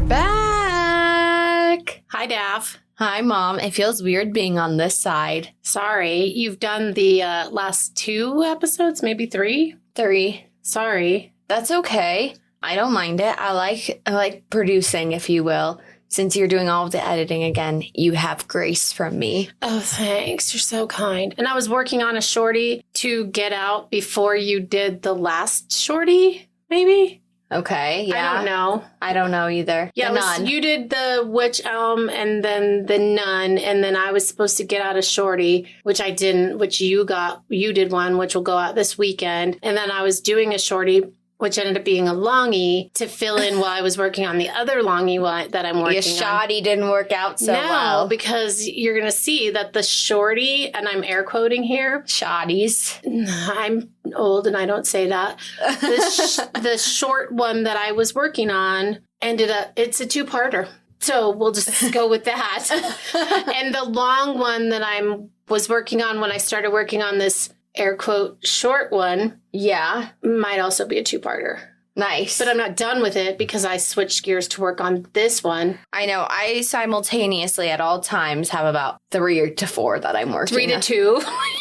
back. Hi, Daff. Hi, Mom. It feels weird being on this side. Sorry. You've done the last 2 episodes, maybe 3? 3. Sorry. That's okay. I don't mind it. I like producing, if you will. Since you're doing all of the editing again, you have grace from me. Oh, thanks. You're so kind. And I was working on a shorty to get out before you did the last shorty, maybe? Okay, yeah. I don't know. I don't know either. Yeah, you did the witch elm and then the nun, and then I was supposed to get out a shorty, which I didn't, which you did one, which will go out this weekend. And then I was doing a shorty, which ended up being a longie to fill in while I was working on the other longie that I'm working on. Your shoddy didn't work out so well. No, because you're going to see that the shorty, and I'm air quoting here. Shoddies. I'm old and I don't say that. The short one that I was working on ended up, it's a 2-parter. So we'll just go with that. And the long one that I was working on when I started working on this air quote short one, yeah, might also be a 2-parter. Nice. But I'm not done with it because I switched gears to work on this one. I know. I simultaneously at all times have about 3 to 4 that I'm working 3 to 2.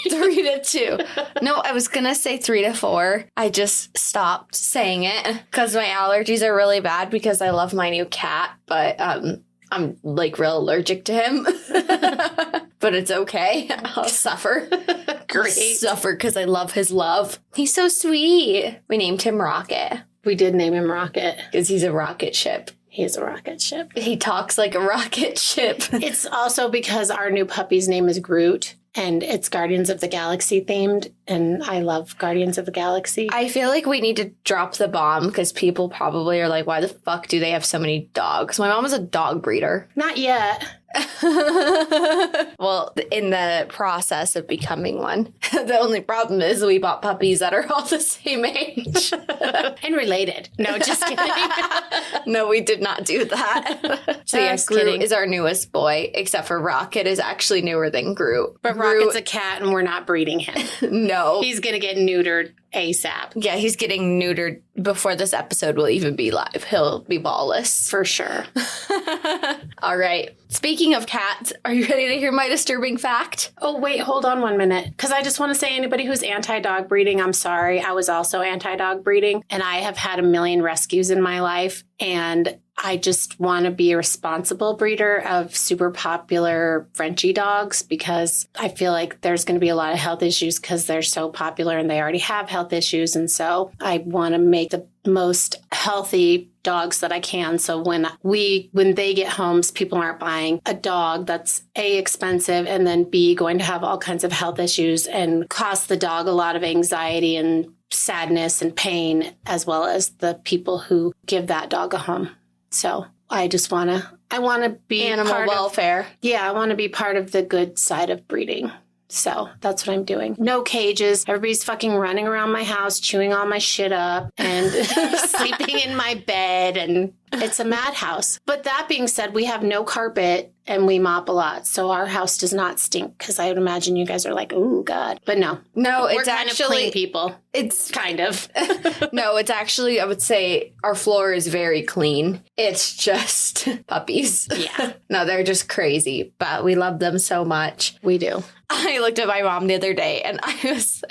3 to 2. No, I was going to say 3 to 4. I just stopped saying it because my allergies are really bad because I love my new cat, but I'm like real allergic to him. But it's okay. I'll suffer. Great. I'll suffer because I love his love. He's so sweet. We named him Rocket. We did name him Rocket. Because he's a rocket ship. He's a rocket ship. He talks like a rocket ship. It's also because our new puppy's name is Groot. And it's Guardians of the Galaxy themed. And I love Guardians of the Galaxy. I feel like we need to drop the bomb because people probably are like, why the fuck do they have so many dogs? My mom is a dog breeder. Not yet. Well, in the process of becoming one. The only problem is we bought puppies that are all the same age. And related. No, just kidding. No, we did not do that. So yeah, Groot is our newest boy, except for Rocket is actually newer than Groot. But Rocket's a cat and we're not breeding him. No. He's going to get neutered ASAP. Yeah, he's getting neutered before this episode will even be live. He'll be ballless. For sure. All right. Speaking of cats, are you ready to hear my disturbing fact? Oh, wait, hold on 1 minute. Because I just want to say anybody who's anti-dog breeding, I'm sorry. I was also anti-dog breeding. And I have had a million rescues in my life. And I just want to be a responsible breeder of super popular Frenchie dogs because I feel like there's going to be a lot of health issues because they're so popular and they already have health issues. And so I want to make the most healthy dogs that I can. So when they get homes, people aren't buying a dog that's A, expensive, and then B, going to have all kinds of health issues and cost the dog a lot of anxiety and sadness and pain, as well as the people who give that dog a home. So I want to be animal welfare. I want to be part of the good side of breeding. So that's what I'm doing. No cages. Everybody's fucking running around my house, chewing all my shit up and sleeping in my bed. And it's a madhouse. But that being said, we have no carpet and we mop a lot. So our house does not stink because I would imagine you guys are like, ooh, God. But no. No, we're it's kind actually of clean people. It's kind of. No, it's actually, I would say our floor is very clean. It's just puppies. Yeah. No, they're just crazy, but we love them so much. We do. I looked at my mom the other day and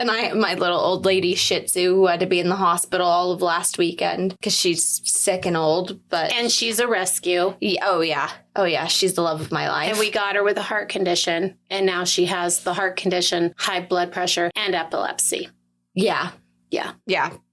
my little old lady Shih Tzu who had to be in the hospital all of last weekend because she's sick and old, and she's a rescue. Oh yeah. She's the love of my life. And we got her with a heart condition. And now she has the heart condition, high blood pressure, and epilepsy. Yeah.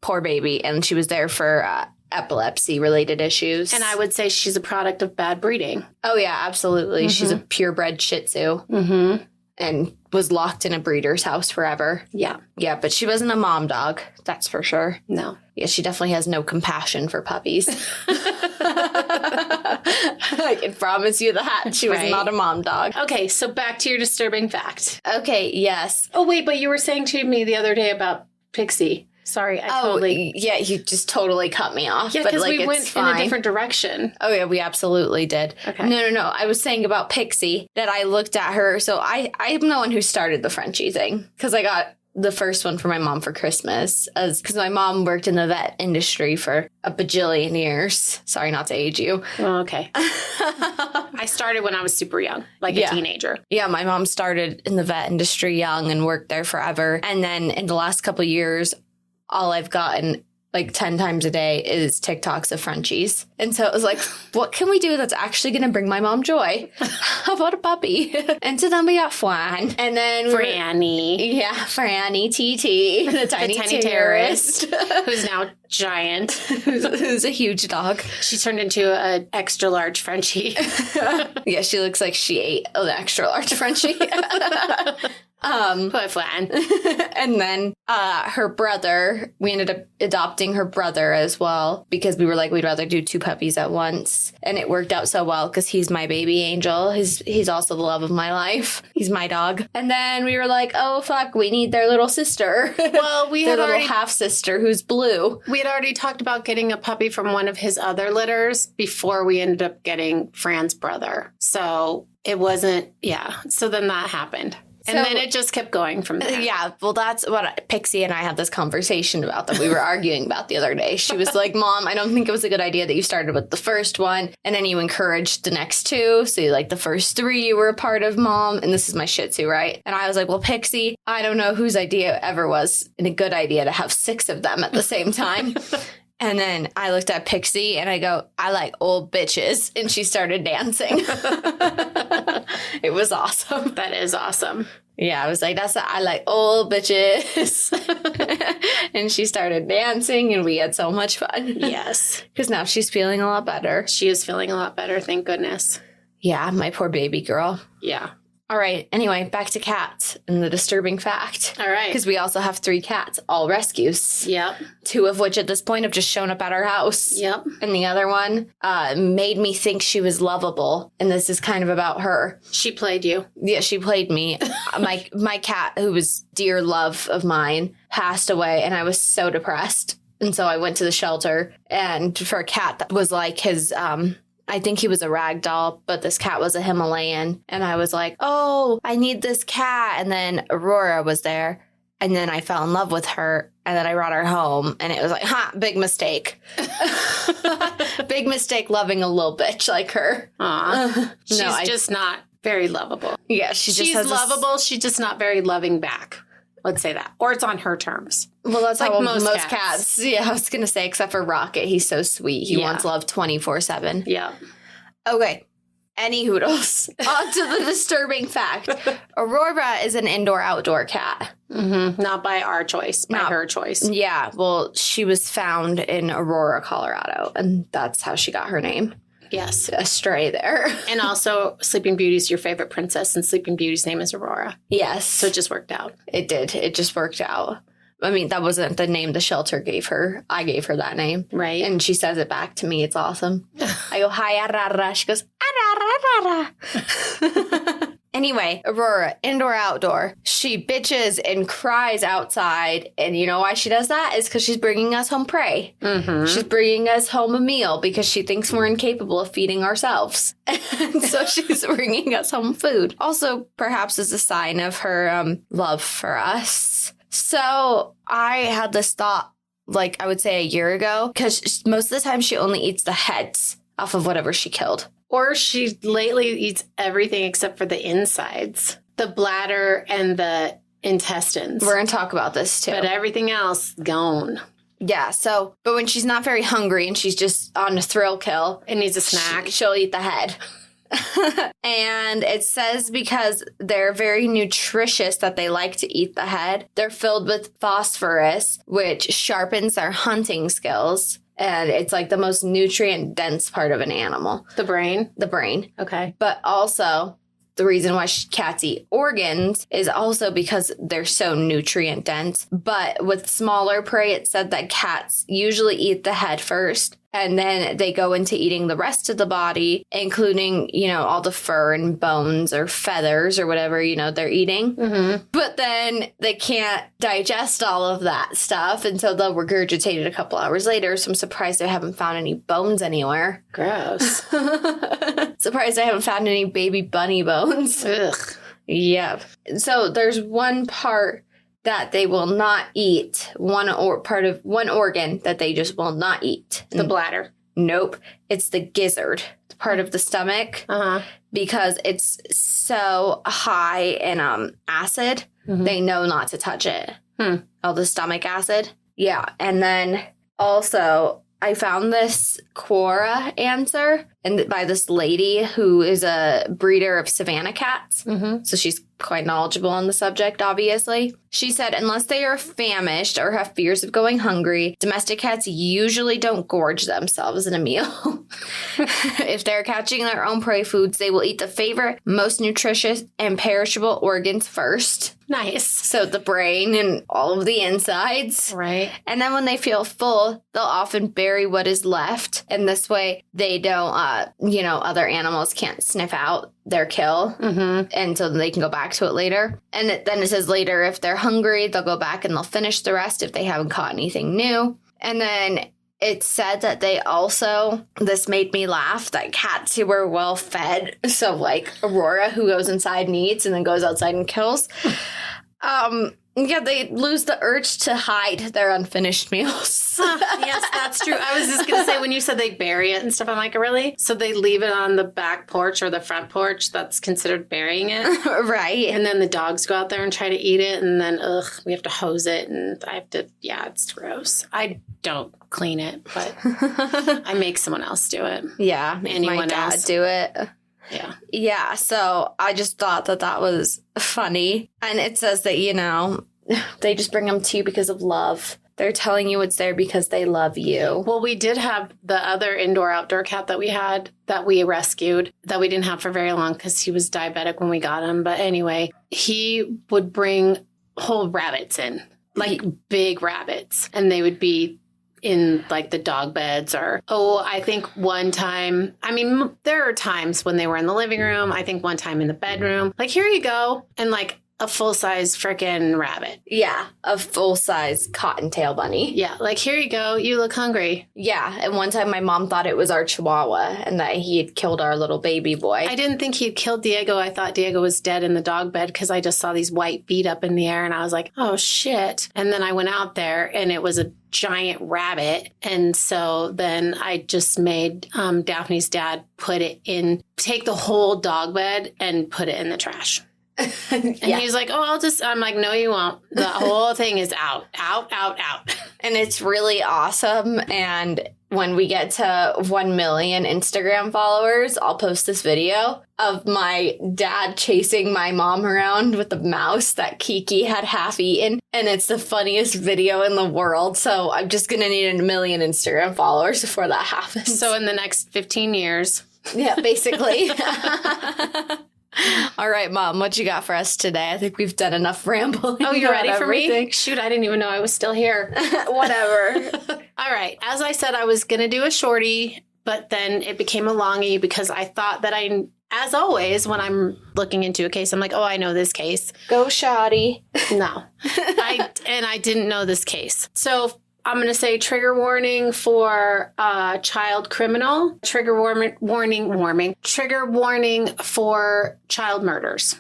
Poor baby. And she was there for epilepsy related issues. And I would say she's a product of bad breeding. Oh yeah, absolutely. Mm-hmm. She's a purebred Shih Tzu. Mm-hmm. And was locked in a breeder's house forever. Yeah. Yeah, but she wasn't a mom dog. That's for sure. No. Yeah, she definitely has no compassion for puppies. I can promise you that. She was not a mom dog. Okay, so back to your disturbing fact. Okay, yes. Oh, wait, but you were saying to me the other day about Pixie. Sorry, Yeah, you just totally cut me off. Yeah, because we went in a different direction. Oh, yeah, we absolutely did. Okay. No. I was saying about Pixie that I looked at her. So I'm the one who started the Frenchie thing because I got the first one for my mom for Christmas, because my mom worked in the vet industry for a bajillion years. Sorry not to age you. Oh, okay. I started when I was super young, like a teenager. Yeah, my mom started in the vet industry young and worked there forever. And then in the last couple of years, all I've gotten like 10 times a day is TikToks of Frenchies. And so it was like, what can we do that's actually going to bring my mom joy? How about a puppy? And so then we got Flan. And then Franny. Yeah, Franny, TT, the tiny terrorist. Who's now giant. who's a huge dog. She turned into an extra large Frenchie. Yeah, she looks like she ate an extra large Frenchie. Poor Flan. And then her brother, we ended up adopting her brother as well because we were like, we'd rather do 2 puppies at once. And it worked out so well because he's my baby angel. He's also the love of my life. He's my dog. And then we were like, oh, fuck, we need their little sister. Well, we their had little already half-sister who's blue. We had already talked about getting a puppy from one of his other litters before we ended up getting Fran's brother. So it wasn't, so then that happened. And then it just kept going from there. Yeah, well, that's what Pixie and I had this conversation about that we were arguing about the other day. She was like, Mom, I don't think it was a good idea that you started with the first one and then you encouraged the next 2. So like the first 3 you were a part of, Mom. And this is my Shih Tzu, right? And I was like, well, Pixie, I don't know whose idea it ever was a good idea to have 6 of them at the same time. And then I looked at Pixie and I go, I like old bitches. And she started dancing. It was awesome. That is awesome. Yeah, I was like, I like old bitches. And she started dancing and we had so much fun. Yes. Because now she's feeling a lot better. She is feeling a lot better, thank goodness. Yeah, my poor baby girl. Yeah. All right. Anyway, back to cats and the disturbing fact. All right. Because we also have 3 cats, all rescues. Yep. 2 of which at this point have just shown up at our house. Yep. And the other one made me think she was lovable. And this is kind of about her. She played you. Yeah, she played me. My cat, who was dear love of mine, passed away. And I was so depressed. And so I went to the shelter. And for a cat that was like his... I think he was a rag doll, but this cat was a Himalayan. And I was like, oh, I need this cat. And then Aurora was there. And then I fell in love with her. And then I brought her home. And it was like, big mistake. Big mistake loving a little bitch like her. Aw. She's just not very lovable. Yeah, she's lovable. She's just not very loving back. Let's say that. Or it's on her terms. Well, that's like how most cats. Yeah, I was going to say, except for Rocket. He's so sweet. He wants love 24/7. Yeah. Okay. Any hoodles. On to the disturbing fact. Aurora is an indoor-outdoor cat. Mm-hmm. Not by our choice, by her choice. Yeah, well, she was found in Aurora, Colorado, and that's how she got her name. Yes. A stray there. And also, Sleeping Beauty's your favorite princess, and Sleeping Beauty's name is Aurora. Yes. So it just worked out. It did. It just worked out. I mean, that wasn't the name the shelter gave her. I gave her that name. Right. And she says it back to me. It's awesome. I go, hi, Arara. She goes, Arara. Anyway, Aurora, indoor, outdoor. She bitches and cries outside. And you know why she does that? Is because she's bringing us home prey. Mm-hmm. She's bringing us home a meal because she thinks we're incapable of feeding ourselves. And so she's bringing us home food. Also, perhaps as a sign of her love for us. So I had this thought, like I would say a year ago, because most of the time she only eats the heads off of whatever she killed. Or she lately eats everything except for the insides, the bladder and the intestines. We're going to talk about this too. But everything else, gone. Yeah, so, but when she's not very hungry and she's just on a thrill kill. It needs a snack. She'll eat the head. And it says because they're very nutritious that they like to eat the head. They're filled with phosphorus, which sharpens their hunting skills. And it's like the most nutrient dense part of an animal. The brain? The brain. Okay. But also, the reason why cats eat organs is also because they're so nutrient dense. But with smaller prey, it said that cats usually eat the head first. And then they go into eating the rest of the body, including, you know, all the fur and bones or feathers or whatever, you know, they're eating. Mm-hmm. But then they can't digest all of that stuff. And so they'll regurgitate it a couple hours later. So I'm surprised I haven't found any bones anywhere. Gross. Surprised I haven't found any baby bunny bones. Ugh. Yep. So there's one part that they will not eat one organ that they just will not eat. The bladder. Nope. It's the gizzard, part of the stomach, because it's so high in acid. They know not to touch it. Oh, the stomach acid. Yeah. And then also I found this Quora answer and by this lady who is a breeder of Savannah cats. So she's quite knowledgeable on the subject, obviously. She said, unless they are famished or have fears of going hungry, domestic cats usually don't gorge themselves in a meal. If they're catching their own prey foods, they will eat the favorite, most nutritious, and perishable organs first. Nice. So the brain and all of the insides. Right. And then when they feel full, they'll often bury what is left. And this way they don't, other animals can't sniff out their kill. And so they can go back to it later. And then it says later, if they're hungry, they'll go back and they'll finish the rest if they haven't caught anything new. And then it said that they also, this made me laugh, that cats who were well fed, so like Aurora, who goes inside and eats and then goes outside and kills, they lose the urge to hide their unfinished meals. Yes, that's true. I was just going to say, when you said they bury it and stuff, I'm like, really? So they leave it on the back porch or the front porch? That's considered burying it? Right. And then the dogs go out there and try to eat it, and then, we have to hose it, and I have to, it's gross. I don't clean it, but I make someone else do it. Yeah, anyone my dad else do it. Yeah. Yeah, so I just thought that was funny. And it says that, they just bring them to you because of love. They're telling you it's there because they love you. Well, we did have the other indoor-outdoor cat that we had that we rescued that we didn't have for very long because he was diabetic when we got him. But anyway, he would bring whole rabbits in, like big rabbits, and they would be in like the dog beds I think one time, there are times when they were in the living room. I think one time in the bedroom, like, here you go. And like a full-size freaking rabbit. Yeah, a full-size cottontail bunny. Yeah, like, here you go. You look hungry. Yeah, and one time my mom thought it was our Chihuahua and that he had killed our little baby boy. I didn't think he'd killed Diego. I thought Diego was dead in the dog bed because I just saw these white feet up in the air and I was like, oh, shit. And then I went out there and it was a giant rabbit. And so then I just made Daphne's dad take the whole dog bed and put it in the trash. And he's like, I'm like, no, you won't. The whole thing is out. And it's really awesome. And when we get to 1 million Instagram followers, I'll post this video of my dad chasing my mom around with the mouse that Kiki had half eaten. And it's the funniest video in the world. So I'm just going to need 1 million Instagram followers before that happens. So in the next 15 years. Yeah, basically. All right, Mom, what you got for us today? I think we've done enough rambling. Oh, you're ready for everything. me? Shoot, I didn't even know I was still here. Whatever. All right. As I said, I was going to do a shorty, but then it became a longie because I thought that as always, when I'm looking into a case, I'm like, I know this case. Go shoddy. No. I didn't know this case. So I'm going to say trigger warning for child criminal, trigger warning for child murders.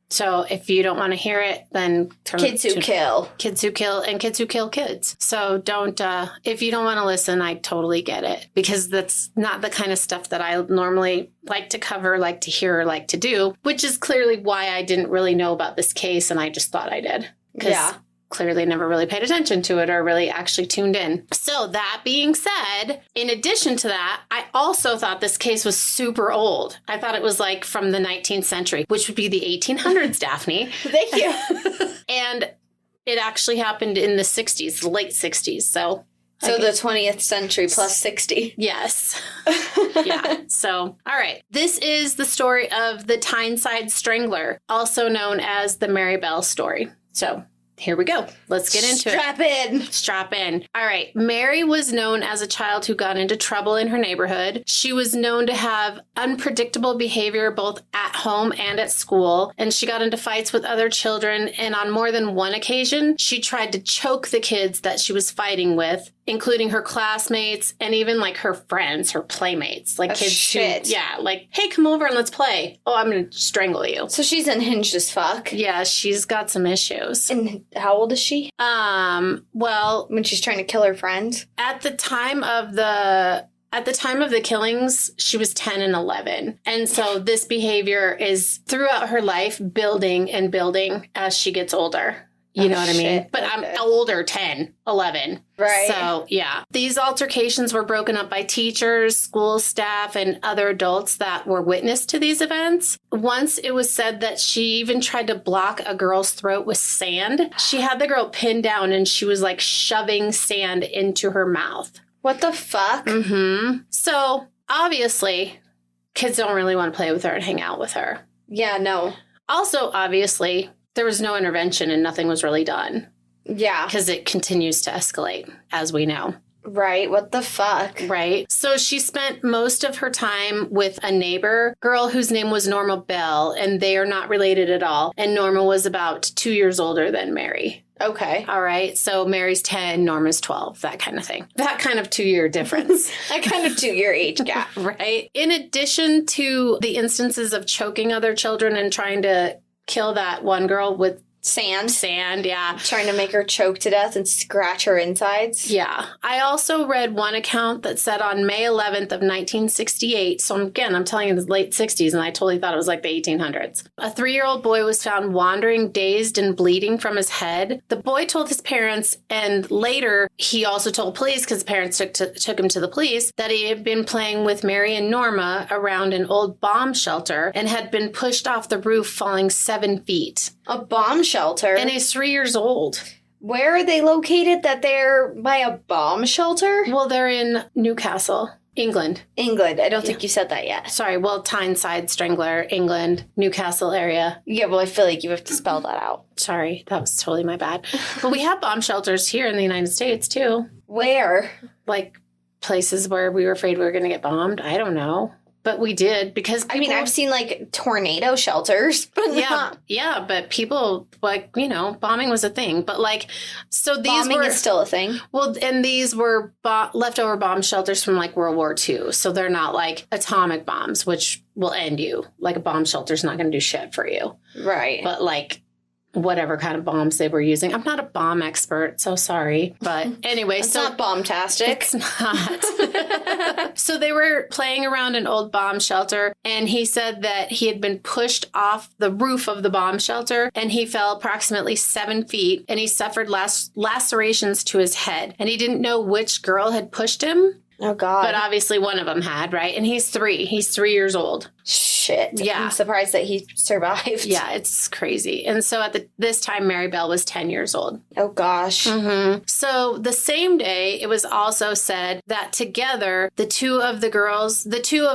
So if you don't want to hear it, then kids who kill, and kids who kill kids. So don't, if you don't want to listen, I totally get it, because that's not the kind of stuff that I normally like to cover, like to hear, or like to do, which is clearly why I didn't really know about this case. And I just thought I did. Yeah. Clearly never really paid attention to it or really actually tuned in. So that being said, in addition to that, I also thought this case was super old. I thought it was like from the 19th century, which would be the 1800s, Daphne. Thank you. And it actually happened in the 60s, the late 60s. So the 20th century plus 60. Yes. Yeah. So, all right. This is the story of the Tyneside Strangler, also known as the Mary Bell story. So here we go. Let's get into it. Strap in. All right. Mary was known as a child who got into trouble in her neighborhood. She was known to have unpredictable behavior both at home and at school, and she got into fights with other children. And on more than one occasion, she tried to choke the kids that she was fighting with, including her classmates and even like her friends, her playmates, like kids. Shit. Like, hey, come over and let's play. Oh, I'm going to strangle you. So she's unhinged as fuck. Yeah, she's got some issues. And how old is she? Well, When she's trying to kill her friends? at the time of the killings, she was 10 and 11. And so this behavior is throughout her life building and building as she gets older. You know what I mean? But I'm older, 10, 11. Right. So, yeah. These altercations were broken up by teachers, school staff, and other adults that were witness to these events. Once it was said that she even tried to block a girl's throat with sand. She had the girl pinned down and she was like shoving sand into her mouth. What the fuck? Mm-hmm. So, obviously, kids don't really want to play with her and hang out with her. Yeah, no. Also, obviously, there was no intervention and nothing was really done. Yeah. Because it continues to escalate, as we know. Right. What the fuck? Right. So she spent most of her time with a neighbor girl whose name was Norma Bell, and they are not related at all. And Norma was about 2 years older than Mary. Okay. All right. So Mary's 10, Norma's 12, that kind of thing. That kind of 2-year difference. That kind of 2-year age gap. Right. In addition to the instances of choking other children and trying to kill that one girl with sand, yeah. Trying to make her choke to death and scratch her insides. Yeah. I also read one account that said on May 11th of 1968, so again, I'm telling you the late 60s, and I totally thought it was like the 1800s. A 3-year-old boy was found wandering, dazed, and bleeding from his head. The boy told his parents, and later he also told police, because the parents took him to the police, that he had been playing with Mary and Norma around an old bomb shelter and had been pushed off the roof, falling 7 feet. A bomb shelter? And he's 3 years old. Where are they located that they're by a bomb shelter? Well, they're in Newcastle, England. England. I don't think you said that yet. Sorry, well, Tyneside Strangler, England, Newcastle area. Yeah, well, I feel like you have to spell that out. Sorry, that was totally my bad. But we have bomb shelters here in the United States, too. Where? Like places where we were afraid we were going to get bombed. I don't know. But we did because people, I mean, I've seen like tornado shelters, but not. Yeah, but people, like, you know, bombing was a thing. But like, so these bombing were is still a thing. Well, and these were leftover bomb shelters from like World War II. So they're not like atomic bombs, which will end you. Like a bomb shelter's not going to do shit for you. Right. But like whatever kind of bombs they were using. I'm not a bomb expert, so sorry. But anyway, it's not bomb-tastic. It's not. So they were playing around an old bomb shelter, and he said that he had been pushed off the roof of the bomb shelter, and he fell approximately 7 feet, and he suffered lacerations to his head. And he didn't know which girl had pushed him. Oh, God. But obviously one of them had, right? And he's 3. He's 3 years old. Shit. Yeah. I'm surprised that he survived. Yeah, it's crazy. And so at this time, Mary Bell was 10 years old. Oh, gosh. Mm-hmm. So the same day, it was also said that together, the two of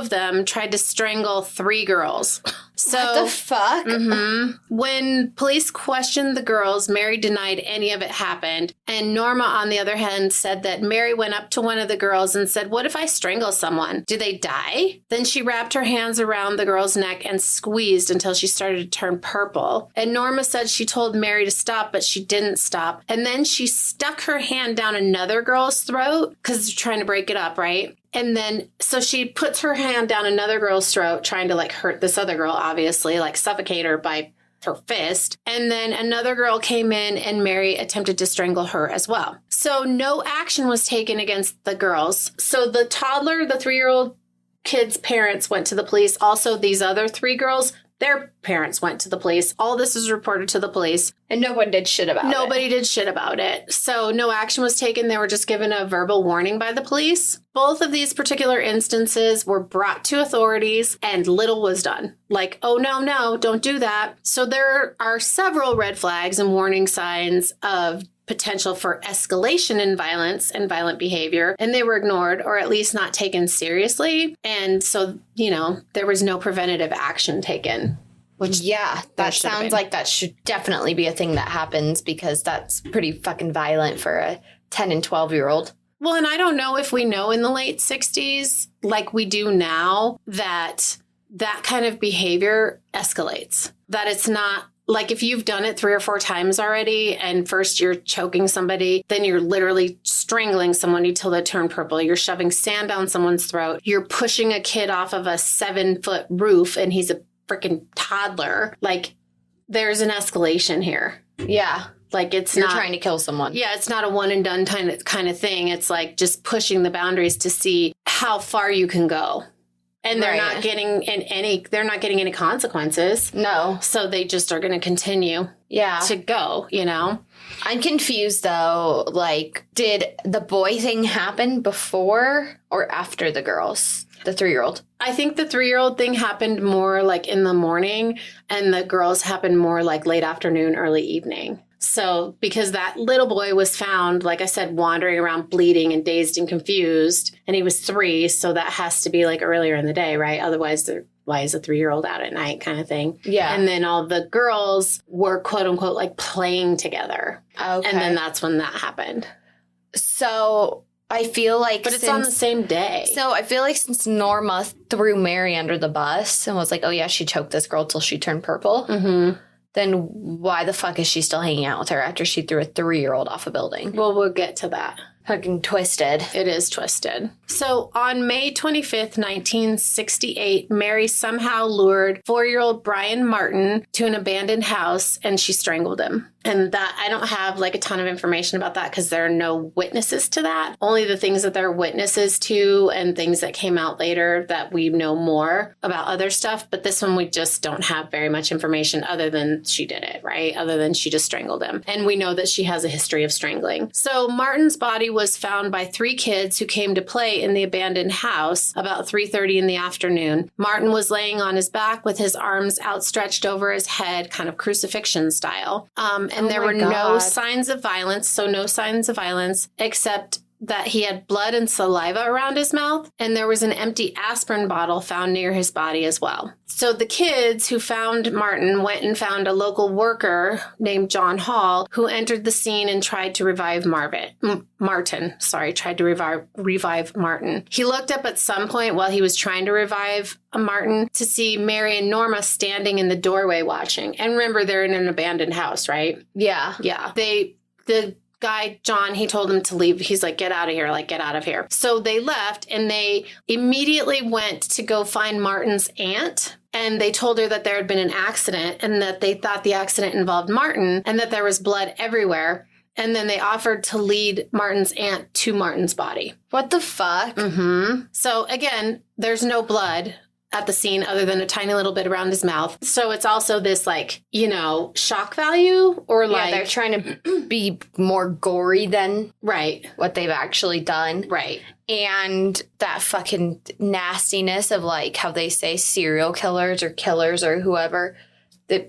them tried to strangle 3 girls. So, what the fuck? Mm-hmm. When police questioned the girls, Mary denied any of it happened. And Norma, on the other hand, said that Mary went up to one of the girls and said, "What if I strangle someone? Do they die?" Then she wrapped her hands around the girl's neck and squeezed until she started to turn purple. And Norma said she told Mary to stop, but she didn't stop. And then she stuck her hand down another girl's throat because they're trying to break it up, right? And then, so she puts her hand down another girl's throat, trying to like hurt this other girl, obviously, like suffocate her by her fist. And then another girl came in and Mary attempted to strangle her as well. So no action was taken against the girls. So the toddler, the 3-year-old kid's parents went to the police. Also, these other 3 girls, their parents went to the police. All this was reported to the police. And no one did shit about it. Nobody did shit about it. So no action was taken. They were just given a verbal warning by the police. Both of these particular instances were brought to authorities and little was done. Like, oh, no, don't do that. So there are several red flags and warning signs of potential for escalation in violence and violent behavior, and they were ignored or at least not taken seriously. And so, you know, there was no preventative action taken. Which, yeah, that sounds like that should definitely be a thing that happens because that's pretty fucking violent for a 10 and 12-year-old. Well, and I don't know if we know in the late 60s, like we do now, that that kind of behavior escalates. That it's not like if you've done it 3 or 4 times already and first you're choking somebody, then you're literally strangling someone until they turn purple. You're shoving sand down someone's throat. You're pushing a kid off of a 7-foot roof and he's a freaking toddler. Like there's an escalation here. Yeah. Like it's You're not trying to kill someone. Yeah, it's not a one and done kind of thing. It's like just pushing the boundaries to see how far you can go. And they're not getting any consequences. No. So they just are going to continue to go, you know? I'm confused though. Like, did the boy thing happen before or after the girls? The 3-year-old? I think the 3-year-old thing happened more like in the morning and the girls happened more like late afternoon, early evening. So because that little boy was found, like I said, wandering around bleeding and dazed and confused, and he was 3, so that has to be like earlier in the day, right? Otherwise, why is a 3-year-old out at night kind of thing? Yeah. And then all the girls were quote unquote like playing together. Okay. And then that's when that happened. So I feel like... But it's on the same day. So I feel like since Norma threw Mary under the bus and was like, oh yeah, she choked this girl till she turned purple, then why the fuck is she still hanging out with her after she threw a 3-year-old off a building? Well, we'll get to that. Fucking twisted. It is twisted. So on May 25th, 1968, Mary somehow lured 4-year-old Brian Martin to an abandoned house and she strangled him. And that I don't have like a ton of information about that because there are no witnesses to that. Only the things that there are witnesses to and things that came out later that we know more about other stuff. But this one, we just don't have very much information other than she did it, right? Other than she just strangled him. And we know that she has a history of strangling. So Martin's body was found by 3 kids who came to play in the abandoned house about 3:30 in the afternoon. Martin was laying on his back with his arms outstretched over his head, kind of crucifixion style. And there were no signs of violence. So no signs of violence, except that he had blood and saliva around his mouth. And there was an empty aspirin bottle found near his body as well. So the kids who found Martin went and found a local worker named John Hall, who entered the scene and tried to revive Martin. He looked up at some point while he was trying to revive Martin to see Mary and Norma standing in the doorway watching. And remember, they're in an abandoned house, right? Yeah. Yeah. The guy, John, he told them to leave. He's like, get out of here, like, get out of here. So they left and they immediately went to go find Martin's aunt. And they told her that there had been an accident and that they thought the accident involved Martin and that there was blood everywhere. And then they offered to lead Martin's aunt to Martin's body. What the fuck? So again, there's no blood at the scene other than a tiny little bit around his mouth. So it's also this like, you know, shock value or like... Yeah, they're trying to be more gory than right what they've actually done. Right. And that fucking nastiness of like how they say serial killers or whoever...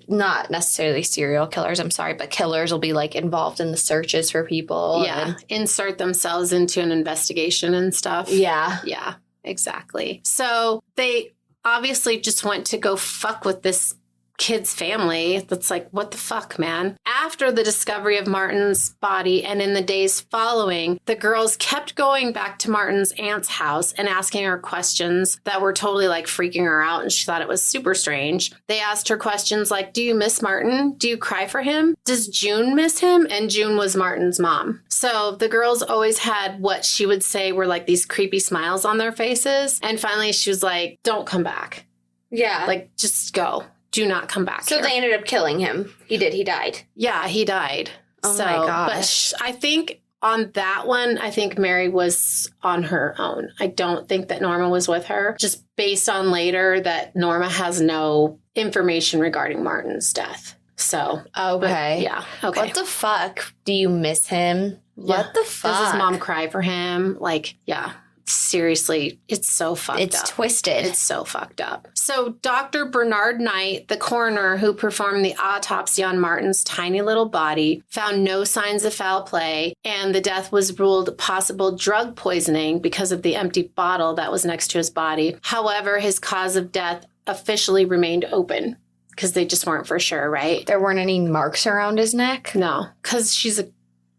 Not necessarily serial killers, I'm sorry, but killers will be like involved in the searches for people. Yeah. Insert themselves into an investigation and stuff. Yeah. Yeah, exactly. So they obviously just went to go fuck with this kid's family. That's like, what the fuck, man? After the discovery of Martin's body and in the days following, the girls kept going back to Martin's aunt's house and asking her questions that were totally like freaking her out. And she thought it was super strange. They asked her questions like, do you miss Martin? Do you cry for him? Does June miss him? And June was Martin's mom. So the girls always had what she would say were like these creepy smiles on their faces. And finally she was like, don't come back. Yeah. Like, just go. Do not come back So here. they ended up killing him. He died. Yeah, he died. Oh my gosh. But I think on that one, I think Mary was on her own. I don't think that Norma was with her. Just based on later that Norma has no information regarding Martin's death. So, okay. Yeah. Okay. What the fuck? Do you miss him? Yeah. What the fuck? Does his mom cry for him? Like, yeah. Seriously, it's so fucked up. It's twisted. It's so fucked up. So Dr. Bernard Knight, the coroner who performed the autopsy on Martin's tiny little body, found no signs of foul play, and the death was ruled possible drug poisoning because of the empty bottle that was next to his body. However, his cause of death officially remained open because they just weren't for sure, right? There weren't any marks around his neck? No, because she's a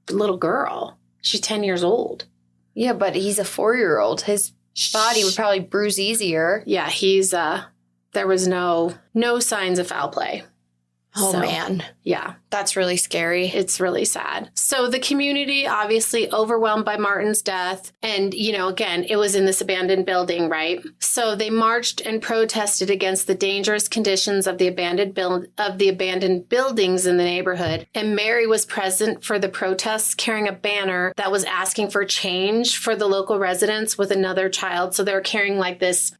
little girl. She's 10 years old. Yeah, but he's a 4-year-old. His body would probably bruise easier. Yeah, he's there was no signs of foul play. Oh, man. Yeah. That's really scary. It's really sad. So the community obviously overwhelmed by Martin's death. And, again, it was in this abandoned building, right? So they marched and protested against the dangerous conditions of the abandoned buildings in the neighborhood. And Mary was present for the protests carrying a banner that was asking for change for the local residents with another child. So they were carrying like this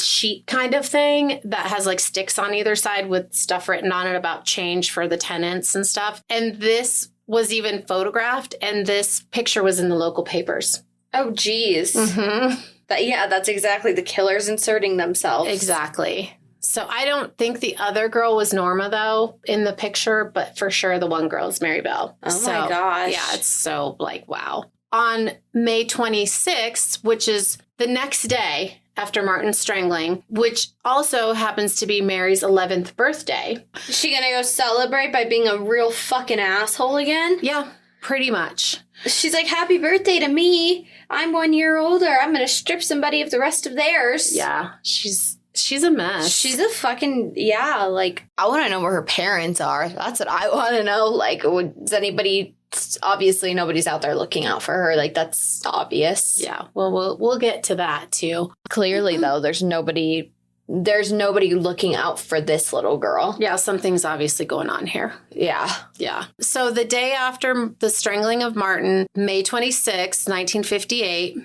sheet kind of thing that has like sticks on either side with stuff written on it about change for the tenants and stuff. And this was even photographed, and this picture was in the local papers. Oh, geez. Mm-hmm. That's exactly the killers inserting themselves. Exactly. So I don't think the other girl was Norma, though, in the picture, but for sure the one girl is Mary Bell. Oh, my gosh. Yeah, it's so, wow. On May 26th, which is the next day after Martin's strangling, which also happens to be Mary's 11th birthday. Is she gonna go celebrate by being a real fucking asshole again? Yeah, pretty much. She's like, happy birthday to me. I'm 1 year older. I'm gonna strip somebody of the rest of theirs. Yeah, she's a mess. She's a fucking, I want to know where her parents are. That's what I want to know. Like, does anybody... Obviously, nobody's out there looking out for her. Like, that's obvious. Yeah. Well, we'll get to that, too. Clearly, though, there's nobody looking out for this little girl. Yeah, something's obviously going on here. Yeah. Yeah. So the day after the strangling of Martin, May 26, 1968,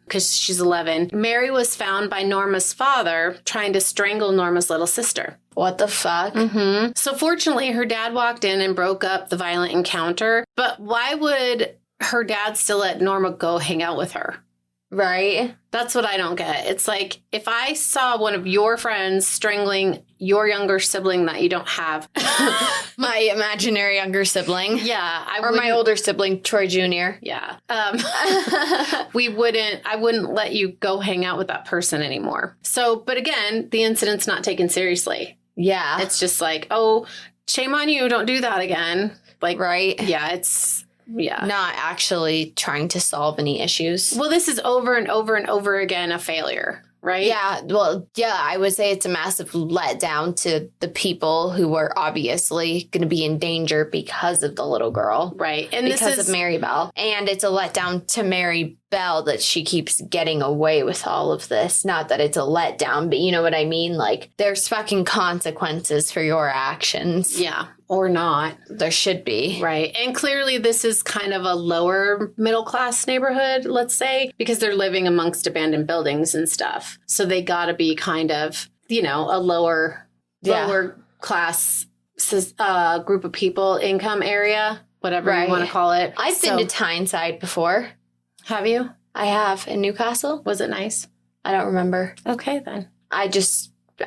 because she's 11, Mary was found by Norma's father trying to strangle Norma's little sister. What the fuck? Mm-hmm. So fortunately, her dad walked in and broke up the violent encounter. But why would her dad still let Norma go hang out with her? Right? That's what I don't get. It's like, if I saw one of your friends strangling your younger sibling that you don't have. My imaginary younger sibling. Yeah. Or my older sibling, Troy Jr. Yeah. I wouldn't let you go hang out with that person anymore. So, but again, the incident's not taken seriously. Yeah. It's just like, oh, shame on you. Don't do that again. Like, right? Yeah, not actually trying to solve any issues. Well, this is over and over and over again a failure, right? Yeah. Well, yeah, I would say it's a massive letdown to the people who were obviously going to be in danger because of the little girl. Right. And because of Mary Bell. And it's a letdown to Mary Bell that she keeps getting away with all of this. Not that it's a letdown, but you know what I mean? Like, there's fucking consequences for your actions. Yeah. Or not. There should be. Right. And clearly this is kind of a lower middle class neighborhood, let's say, because they're living amongst abandoned buildings and stuff. So they got to be kind of, a lower class group of people, income area, whatever you want to call it. I've been to Tyneside before. Have you? I have. In Newcastle. Was it nice? I don't remember. Okay, then. I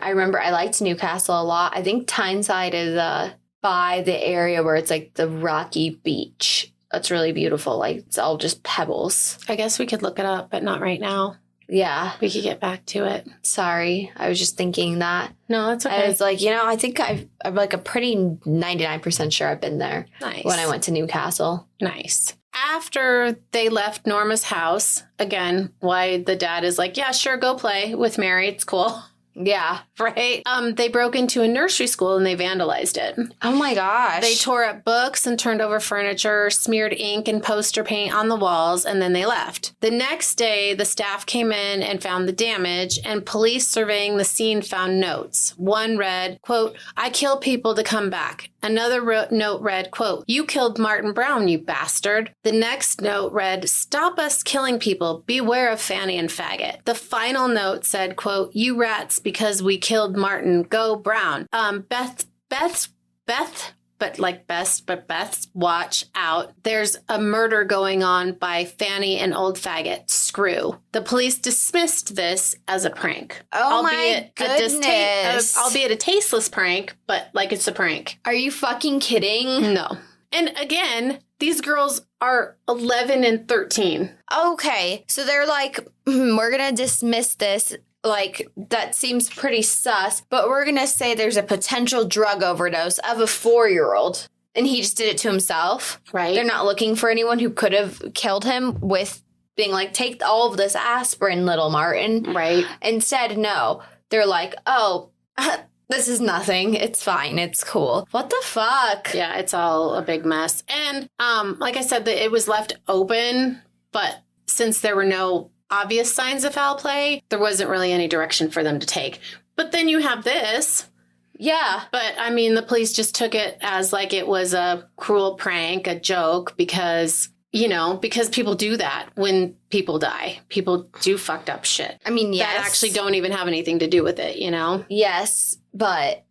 remember I liked Newcastle a lot. I think Tyneside is by the area where it's like the rocky beach. That's really beautiful. Like, it's all just pebbles. I guess we could look it up, but not right now. Yeah. We could get back to it. Sorry. I was just thinking that. No, that's okay. I was like, I think I'm like a pretty 99% sure I've been there. Nice. When I went to Newcastle. Nice. After they left Norma's house, again, why the dad is like, yeah, sure, go play with Mary. It's cool. Yeah. Right. They broke into a nursery school and they vandalized it. Oh my gosh. They tore up books and turned over furniture, smeared ink and poster paint on the walls, and then they left. The next day, the staff came in and found the damage, and police surveying the scene found notes. One read, quote, "I kill people to come back." Another note read, quote, "You killed Martin Brown, you bastard." The next note read, "Stop us killing people. Beware of Fanny and Faggot." The final note said, quote, "You rats, because we killed Martin. Go Brown." Beth's, watch out. There's a murder going on by Fanny and old faggot. Screw. The police dismissed this as a prank. Oh my goodness. Albeit a tasteless prank, but like it's a prank. Are you fucking kidding? No. And again, these girls are 11 and 13. Okay. So they're like, we're going to dismiss this. Like, that seems pretty sus, but we're going to say there's a potential drug overdose of a 4-year-old. And he just did it to himself. Right. They're not looking for anyone who could have killed him with being like, take all of this aspirin, little Martin. Right. Instead, no. They're like, oh, this is nothing. It's fine. It's cool. What the fuck? Yeah, it's all a big mess. And like I said, it was left open, but since there were no obvious signs of foul play, there wasn't really any direction for them to take. But then you have this. Yeah. But, I mean, the police just took it as like it was a cruel prank, a joke, because, because people do that when people die. People do fucked up shit. I mean, yes. That actually don't even have anything to do with it, Yes, but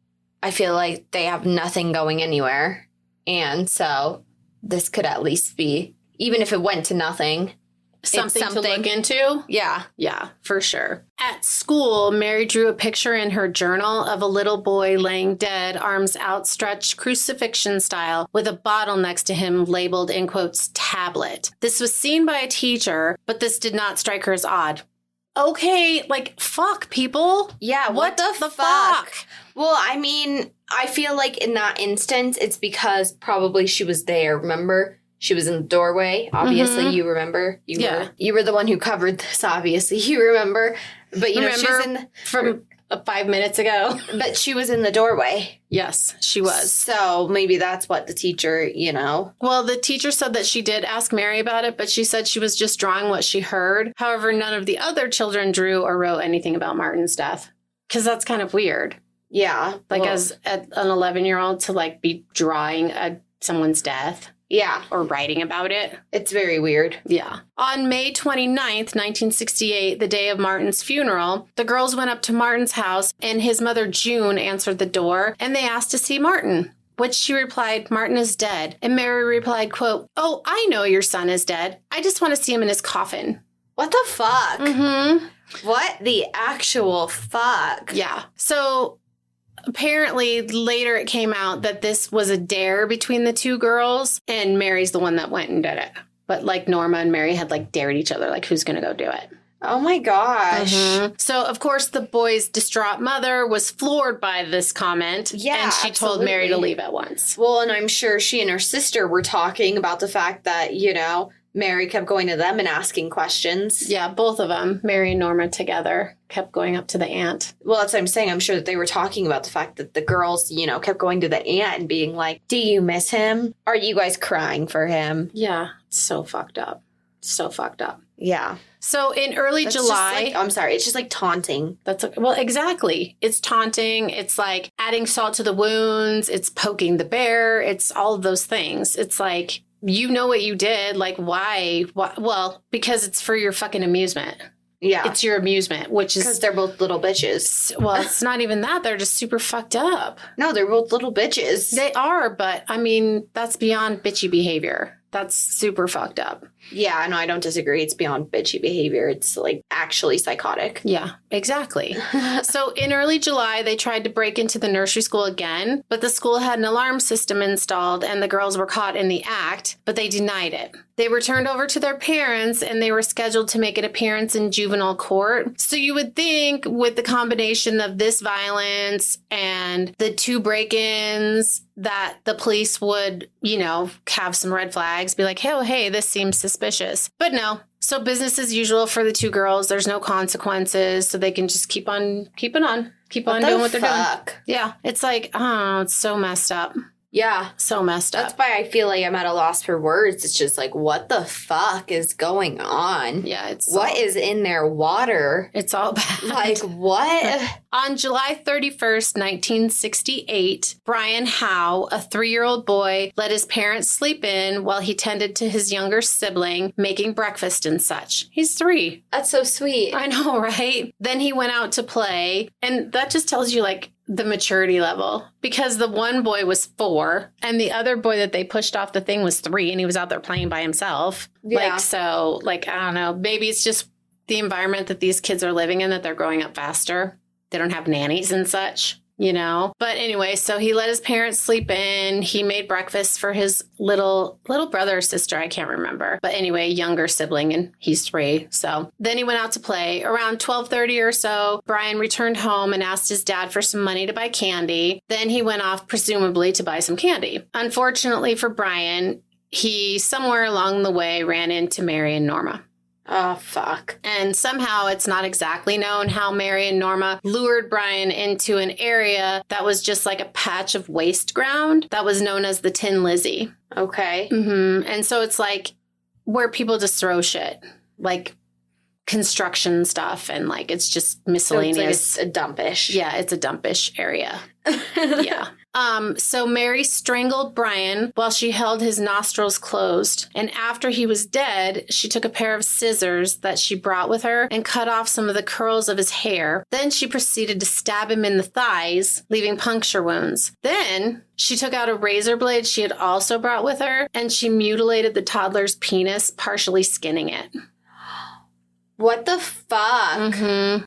I feel like they have nothing going anywhere. And so this could at least be, even if it went to nothing, something to look into. Yeah. Yeah, for sure. At school, Mary drew a picture in her journal of a little boy laying dead, arms outstretched, crucifixion style, with a bottle next to him labeled, in quotes, tablet. This was seen by a teacher, but this did not strike her as odd. Okay, like, fuck, people. Yeah, what the fuck? Well, I mean, I feel like in that instance, it's because probably she was there, remember? She was in the doorway. Obviously, you remember. You were the one who covered this, obviously. You remember. But, she was from 5 minutes ago. But she was in the doorway. Yes, she was. So maybe that's what the teacher, Well, the teacher said that she did ask Mary about it, but she said she was just drawing what she heard. However, none of the other children drew or wrote anything about Martin's death. Because that's kind of weird. Yeah. Like, as an 11-year-old to, like, be drawing someone's death. Yeah. Or writing about it. It's very weird. Yeah. On May 29th, 1968, the day of Martin's funeral, the girls went up to Martin's house and his mother, June, answered the door and they asked to see Martin. Which she replied, Martin is dead. And Mary replied, quote, oh, I know your son is dead. I just want to see him in his coffin. What the fuck? Mm-hmm. What the actual fuck? Yeah. So apparently, later it came out that this was a dare between the two girls, and Mary's the one that went and did it. But, like, Norma and Mary had, like, dared each other, like, who's going to go do it? Oh, my gosh. Mm-hmm. So, of course, the boy's distraught mother was floored by this comment. Yeah, and she told Mary to leave at once. Well, and I'm sure she and her sister were talking about the fact that, Mary kept going to them and asking questions. Yeah, both of them, Mary and Norma together, kept going up to the aunt. Well, that's what I'm saying. I'm sure that they were talking about the fact that the girls, kept going to the aunt and being like, do you miss him? Are you guys crying for him? Yeah, it's so fucked up. So fucked up. Yeah. So in early July... I'm sorry. It's just like taunting. That's okay. Well, exactly. It's taunting. It's like adding salt to the wounds. It's poking the bear. It's all of those things. It's like... You know what you did. Like, why? Well, because it's for your fucking amusement. Yeah. It's your amusement, which is... Because they're both little bitches. Well, it's not even that. They're just super fucked up. No, they're both little bitches. They are, but, I mean, that's beyond bitchy behavior. That's super fucked up. Yeah, no, I don't disagree. It's beyond bitchy behavior. It's, like, actually psychotic. Yeah, exactly. So in early July, they tried to break into the nursery school again, but the school had an alarm system installed and the girls were caught in the act, but they denied it. They were turned over to their parents and they were scheduled to make an appearance in juvenile court. So you would think with the combination of this violence and the two break-ins that the police would, have some red flags, be like, hey, this seems suspicious. But no. So business as usual for the two girls. There's no consequences, so they can just keep on doing what they're doing. Yeah. It's like, oh, it's so messed up. Yeah. So messed up. That's why I feel like I'm at a loss for words. It's just like, what the fuck is going on? Yeah, what is in their water? It's all bad. Like, what? On July 31st, 1968, Brian Howe, a 3-year-old boy, let his parents sleep in while he tended to his younger sibling, making breakfast and such. He's 3. That's so sweet. I know, right? Then he went out to play, and that just tells you, like, the maturity level, because the one boy was 4 and the other boy that they pushed off the thing was 3 and he was out there playing by himself. Yeah. I don't know, maybe it's just the environment that these kids are living in, that they're growing up faster. They don't have nannies and such. But anyway, so he let his parents sleep in. He made breakfast for his little brother or sister. I can't remember. But anyway, younger sibling, and he's 3. So then he went out to play. Around 12:30 or so, Brian returned home and asked his dad for some money to buy candy. Then he went off, presumably, to buy some candy. Unfortunately for Brian, he somewhere along the way ran into Mary and Norma. Oh, fuck. And somehow it's not exactly known how Mary and Norma lured Brian into an area that was just like a patch of waste ground that was known as the Tin Lizzie. Okay. And so it's like where people just throw shit, like construction stuff, and like it's just miscellaneous. So it's like a dumpish. Yeah, it's a dumpish area. Yeah. So Mary strangled Brian while she held his nostrils closed. And after he was dead, she took a pair of scissors that she brought with her and cut off some of the curls of his hair. Then she proceeded to stab him in the thighs, leaving puncture wounds. Then she took out a razor blade she had also brought with her, and she mutilated the toddler's penis, partially skinning it. What the fuck?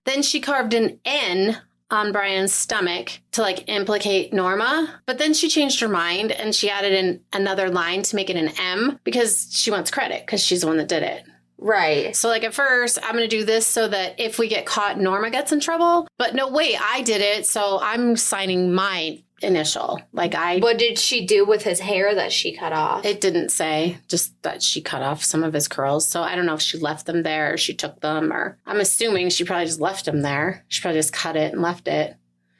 Then she carved an N on Brian's stomach to like implicate Norma. But then she changed her mind and she added in another line to make it an M because she wants credit because she's the one that did it. Right. So like at first, I'm going to do this so that if we get caught, Norma gets in trouble. But no, wait, I did it. So I'm signing my initial. What did she do with his hair that she cut off? It didn't say, just that she cut off some of his curls. So I don't know if she left them there or she took them, or I'm assuming she probably just left them there. She probably just cut it and left it.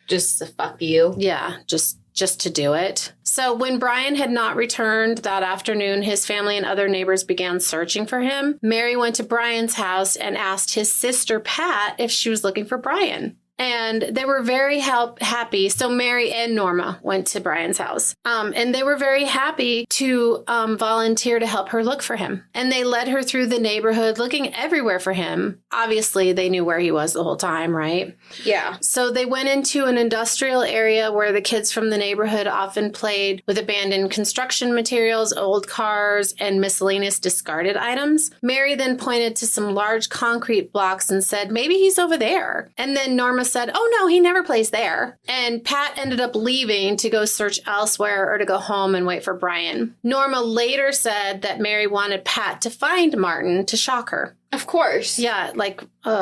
Just to fuck you. Yeah, just to do it. So when Brian had not returned that afternoon, his family and other neighbors began searching for him. Mary went to Brian's house and asked his sister Pat if she was looking for Brian. And they were very happy. So Mary and Norma went to Brian's house. And they were very happy to volunteer to help her look for him. And they led her through the neighborhood looking everywhere for him. Obviously, they knew where he was the whole time, right? Yeah. So they went into an industrial area where the kids from the neighborhood often played with abandoned construction materials, old cars, and miscellaneous discarded items. Mary then pointed to some large concrete blocks and said, maybe he's over there. And then Norma said, oh no, he never plays there. And Pat ended up leaving to go search elsewhere or to go home and wait for Brian. Norma later said that Mary wanted Pat to find Martin to shock her. Of course. Yeah,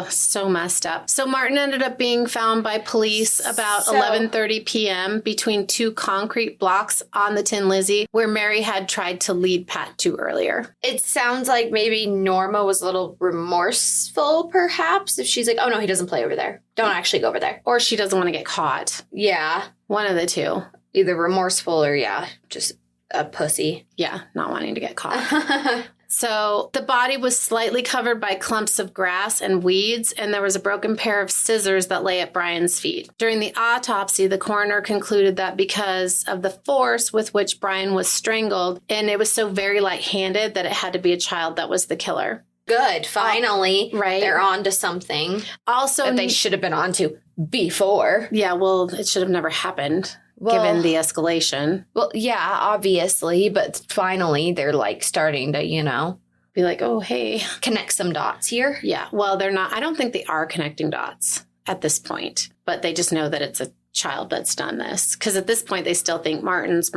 so messed up. So Martin ended up being found by police about 11:30 p.m. between two concrete blocks on the Tin Lizzie where Mary had tried to lead Pat to earlier. It sounds like maybe Norma was a little remorseful, perhaps, if she's like, oh no, he doesn't play over there. Don't actually go over there. Or she doesn't want to get caught. Yeah. One of the two. Either remorseful or, just a pussy. Yeah, not wanting to get caught. So the body was slightly covered by clumps of grass and weeds, and there was a broken pair of scissors that lay at Brian's feet. During the autopsy, the coroner concluded that because of the force with which Brian was strangled, and it was so very light-handed that it had to be a child that was the killer. Good. Finally. Right. They're on to something. Also, that they should have been on to before. Yeah, well, it should have never happened. Given the escalation. Well, yeah, obviously, but finally they're starting to, be like, oh, hey. Connect some dots here. Yeah, well, they're not. I don't think they are connecting dots at this point, but they just know that it's a child that's done this. Because at this point, they still think Martin's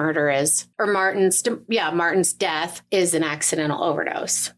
death is an accidental overdose.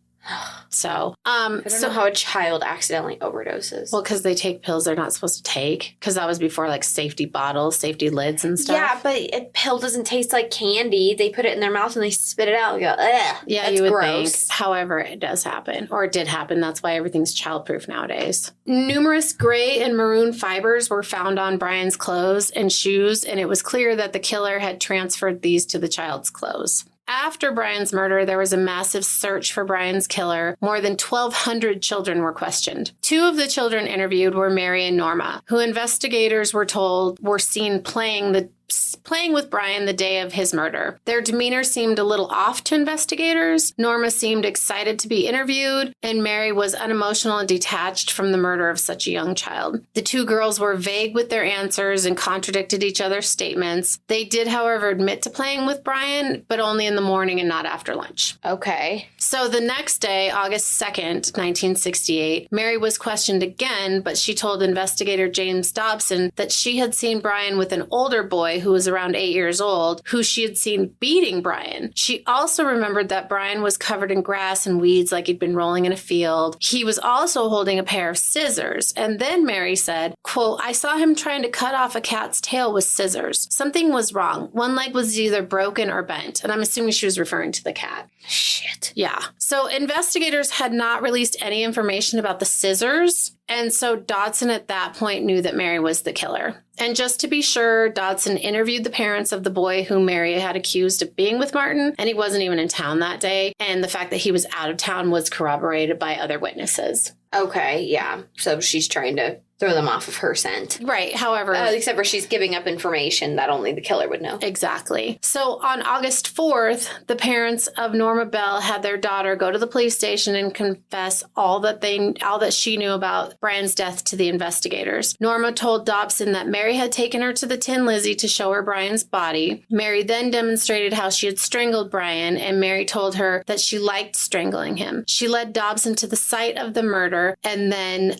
So, I don't know how a child accidentally overdoses. Well, because they take pills they're not supposed to take. Because that was before safety bottles, safety lids and stuff. Yeah, but a pill doesn't taste like candy. They put it in their mouth and they spit it out and go, ugh. Yeah, that's you would gross. think. However, it does happen. Or it did happen. That's why everything's childproof nowadays. Numerous gray and maroon fibers were found on Brian's clothes and shoes, and it was clear that the killer had transferred these to the child's clothes. After Brian's murder, there was a massive search for Brian's killer. More than 1,200 children were questioned. Two of the children interviewed were Mary and Norma, who investigators were told were seen playing with Brian the day of his murder. Their demeanor seemed a little off to investigators. Norma seemed excited to be interviewed, and Mary was unemotional and detached from the murder of such a young child. The two girls were vague with their answers and contradicted each other's statements. They did, however, admit to playing with Brian, but only in the morning and not after lunch. Okay. So the next day, August 2nd, 1968, Mary was was questioned again, but she told investigator James Dobson that she had seen Brian with an older boy who was around 8 years old, who she had seen beating Brian. She also remembered that Brian was covered in grass and weeds like he'd been rolling in a field. He was also holding a pair of scissors. And then Mary said, quote, I saw him trying to cut off a cat's tail with scissors. Something was wrong. One leg was either broken or bent. And I'm assuming she was referring to the cat. Shit. Yeah. So investigators had not released any information about the scissors. And so Dodson at that point knew that Mary was the killer. And just to be sure, Dodson interviewed the parents of the boy whom Mary had accused of being with Martin, and he wasn't even in town that day. And the fact that he was out of town was corroborated by other witnesses. Okay, yeah. So she's trying to throw them off of her scent. Right. However, except for she's giving up information that only the killer would know. Exactly. So on August 4th, the parents of Norma Bell had their daughter go to the police station and confess all that she knew about Brian's death to the investigators. Norma told Dobson that Mary had taken her to the Tin Lizzie to show her Brian's body. Mary then demonstrated how she had strangled Brian, and Mary told her that she liked strangling him. She led Dobson to the site of the murder and then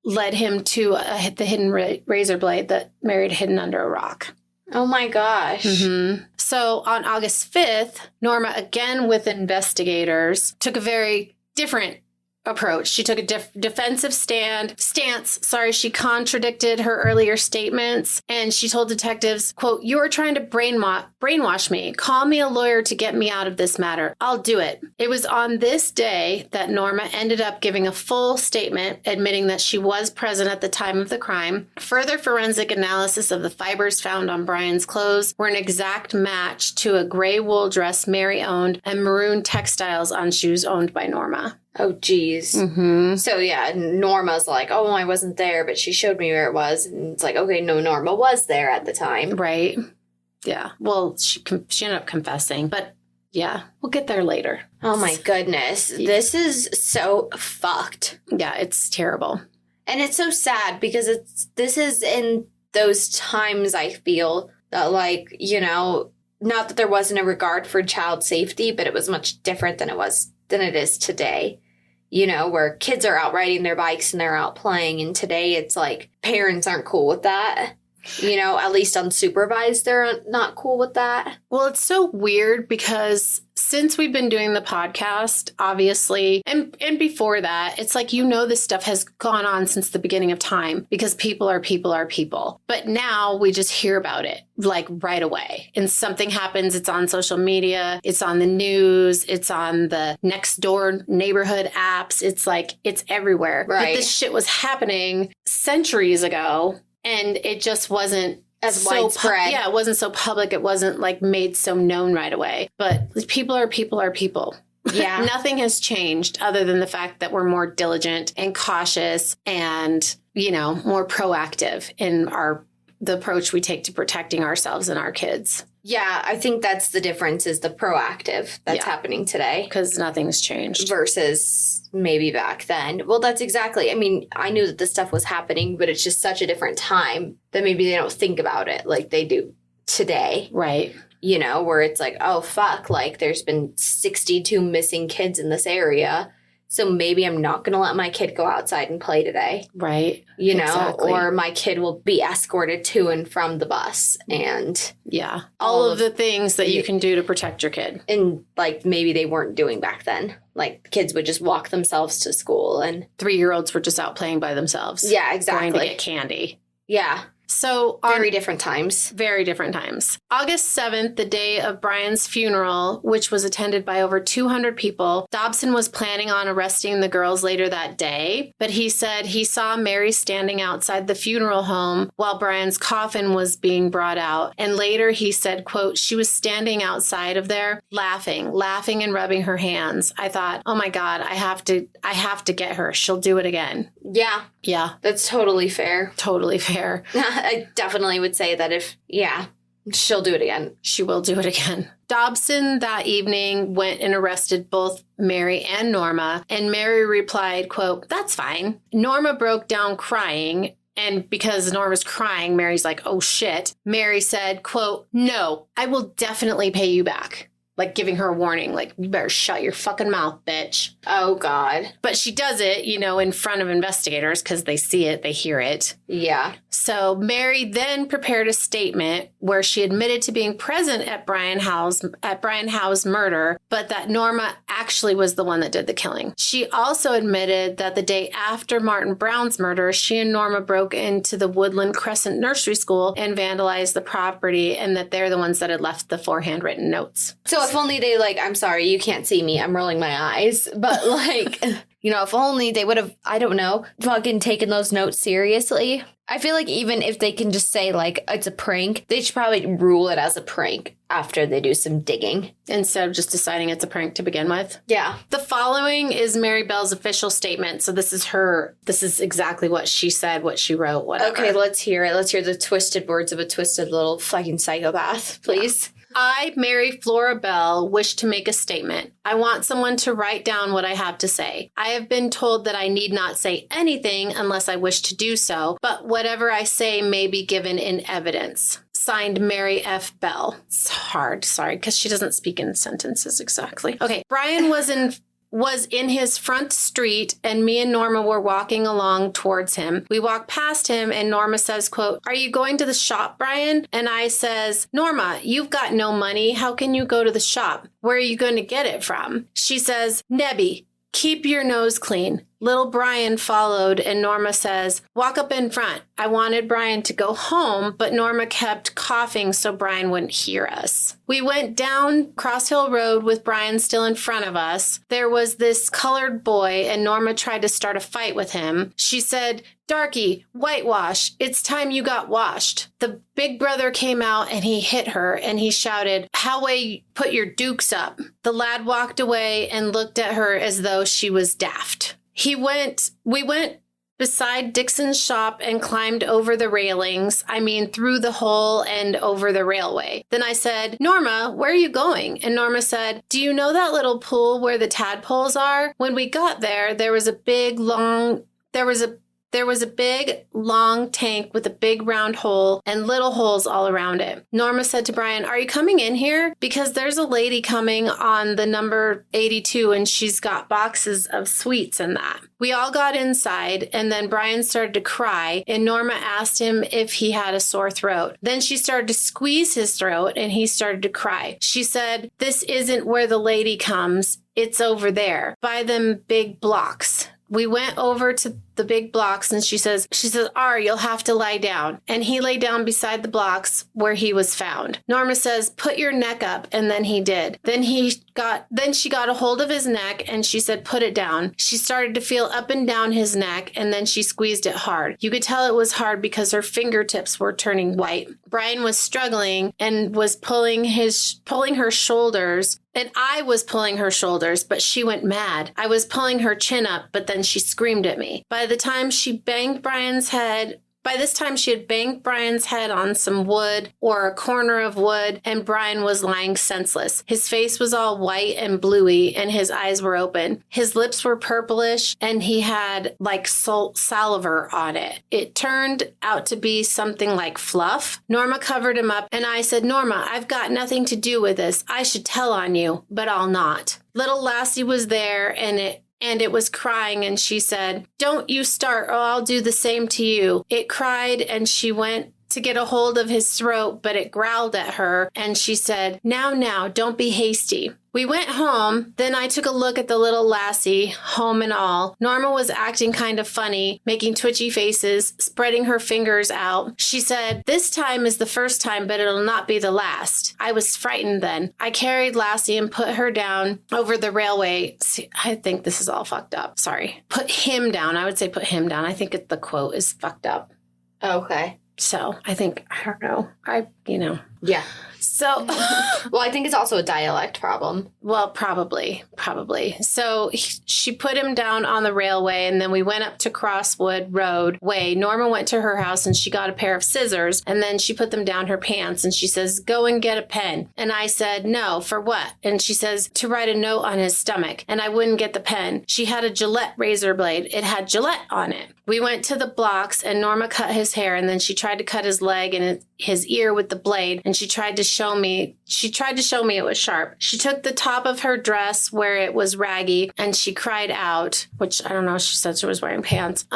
led him to the hidden razor blade that Mary had hidden under a rock. Oh my gosh. Mm-hmm. So on August 5th, Norma, again with investigators, took a very different approach. She took a defensive stance. She contradicted her earlier statements, and she told detectives, quote, you are trying to brainwash me. Call me a lawyer to get me out of this matter. I'll do it. It was on this day that Norma ended up giving a full statement admitting that she was present at the time of the crime. Further forensic analysis of the fibers found on Brian's clothes were an exact match to a gray wool dress Mary owned and maroon textiles on shoes owned by Norma. Oh, geez. Mm-hmm. So, yeah, Norma's like, oh, I wasn't there, but she showed me where it was. And it's like, okay, no, Norma was there at the time. Right. Yeah. Well, she ended up confessing, but yeah, we'll get there later. Oh, my goodness. This is so fucked. Yeah, it's terrible. And it's so sad because this is in those times I feel that, like, you know, not that there wasn't a regard for child safety, but it was much different than it is today. You know, where kids are out riding their bikes and they're out playing. And today it's like parents aren't cool with that. You know, at least unsupervised, they're not cool with that. Well, it's so weird because since we've been doing the podcast, obviously, and before that, it's like, you know, this stuff has gone on since the beginning of time because people are people. But now we just hear about it like right away. And something happens, it's on social media, it's on the news, it's on the next door neighborhood apps. It's like, it's everywhere. Right. But this shit was happening centuries ago. And it just wasn't as widespread. It wasn't so public. It wasn't like made so known right away. But people are people. Yeah. Nothing has changed other than the fact that we're more diligent and cautious and, you know, more proactive in the approach we take to protecting ourselves and our kids. Yeah, I think that's the difference, is the proactive that's happening today. Because nothing's changed. Versus maybe back then. Well, that's exactly. I mean, I knew that this stuff was happening, but it's just such a different time that maybe they don't think about it like they do today. Right. You know, where it's like, oh, fuck, like there's been 62 missing kids in this area. So maybe I'm not going to let my kid go outside and play today. Right. You know, exactly. Or my kid will be escorted to and from the bus. And yeah, all of the things that you can do to protect your kid. And like maybe they weren't doing back then. Like kids would just walk themselves to school, and 3-year-olds were just out playing by themselves. Yeah, exactly. Going to get candy. Yeah. So very different times. Very different times. August 7th, the day of Brian's funeral, which was attended by over 200 people, Dobson was planning on arresting the girls later that day, but he said he saw Mary standing outside the funeral home while Brian's coffin was being brought out. And later he said, quote, she was standing outside of there laughing and rubbing her hands. I thought, oh my God, I have to get her. She'll do it again. Yeah. Yeah. That's totally fair. Totally fair. I definitely would say that she'll do it again. She will do it again. Dobson that evening went and arrested both Mary and Norma, and Mary replied, quote, that's fine. Norma broke down crying, and because Norma's crying, Mary's like, oh shit. Mary said, quote, no, I will definitely pay you back. like giving her a warning, like, you better shut your fucking mouth, bitch. Oh, God. But she does it, in front of investigators because they see it, they hear it. Yeah. So Mary then prepared a statement where she admitted to being present at Brian Howe's murder, but that Norma actually was the one that did the killing. She also admitted that the day after Martin Brown's murder, she and Norma broke into the Woodland Crescent Nursery School and vandalized the property, and that they're the ones that had left the 4 handwritten notes. So if only they I'm sorry, you can't see me. I'm rolling my eyes. But if only they would have, I don't know, fucking taken those notes seriously. I feel like even if they can just say, it's a prank, they should probably rule it as a prank after they do some digging. Instead of just deciding it's a prank to begin with. Yeah. The following is Mary Bell's official statement. So this is exactly what she said, what she wrote, whatever. Okay, let's hear it. Let's hear the twisted words of a twisted little fucking psychopath, please. Yeah. I, Mary Flora Bell, wish to make a statement. I want someone to write down what I have to say. I have been told that I need not say anything unless I wish to do so, but whatever I say may be given in evidence. Signed, Mary F. Bell. It's hard, sorry, because she doesn't speak in sentences exactly. Okay, Brian was in his front street, and me and Norma were walking along towards him. We walked past him, and Norma says, quote, "Are you going to the shop, Brian?" And I says, "Norma, you've got no money. How can you go to the shop? Where are you going to get it from?" She says, "Nebby, keep your nose clean." Little Brian followed, and Norma says, "Walk up in front." I wanted Brian to go home, but Norma kept coughing so Brian wouldn't hear us. We went down Cross Hill Road with Brian still in front of us. There was this colored boy, and Norma tried to start a fight with him. She said, "Darky, whitewash, it's time you got washed." The big brother came out and he hit her and he shouted, "Howay, put your dukes up." The lad walked away and looked at her as though she was daft. We went beside Dixon's shop and climbed over the railings. Through the hole and over the railway. Then I said, "Norma, where are you going?" And Norma said, "Do you know that little pool where the tadpoles are?" When we got there, there was a big, long tank with a big round hole and little holes all around it. Norma said to Brian, "Are you coming in here? Because there's a lady coming on the number 82 and she's got boxes of sweets and that." We all got inside, and then Brian started to cry, and Norma asked him if he had a sore throat. Then she started to squeeze his throat, and he started to cry. She said, "This isn't where the lady comes. It's over there, by them big blocks." We went over to the big blocks, and she says, "You'll have to lie down." And he lay down beside the blocks where he was found. Norma says, "Put your neck up," and then he did. Then she got a hold of his neck, and she said, "Put it down." She started to feel up and down his neck, and then she squeezed it hard. You could tell it was hard because her fingertips were turning white. Brian was struggling and was pulling her shoulders. And I was pulling her shoulders, but she went mad. I was pulling her chin up, but then she screamed at me. By this time, she had banged Brian's head on some wood or a corner of wood, and Brian was lying senseless. His face was all white and bluey, and his eyes were open. His lips were purplish, and he had saliva on it. It turned out to be something like fluff. Norma covered him up, and I said, "Norma, I've got nothing to do with this. I should tell on you, but I'll not." Little Lassie was there, and it was crying, and she said, "Don't you start or I'll do the same to you." It cried, and she went to get a hold of his throat, but it growled at her, and she said, Now, don't be hasty." We went home. Then I took a look at the little lassie, home and all. Norma was acting kind of funny, making twitchy faces, spreading her fingers out. She said, "This time is the first time, but it'll not be the last." I was frightened then. I carried Lassie and put her down over the railway. See, I think this is all fucked up. Sorry. Put him down. I would say put him down. I think the quote is fucked up. Okay. So I don't know. Yeah. So, well, I think it's also a dialect problem. Well, probably. So she put him down on the railway, and then we went up to Crosswood Road way. Norma went to her house, and she got a pair of scissors, and then she put them down her pants, and she says, "Go and get a pen." And I said, "No, for what?" And she says, "To write a note on his stomach." And I wouldn't get the pen. She had a Gillette razor blade. It had Gillette on it. We went to the blocks, and Norma cut his hair, and then she tried to cut his leg and his ear with the blade, and she tried to show me. She tried to show me it was sharp. She took the top of her dress where it was raggy and she cried out, which I don't know. She said she was wearing pants.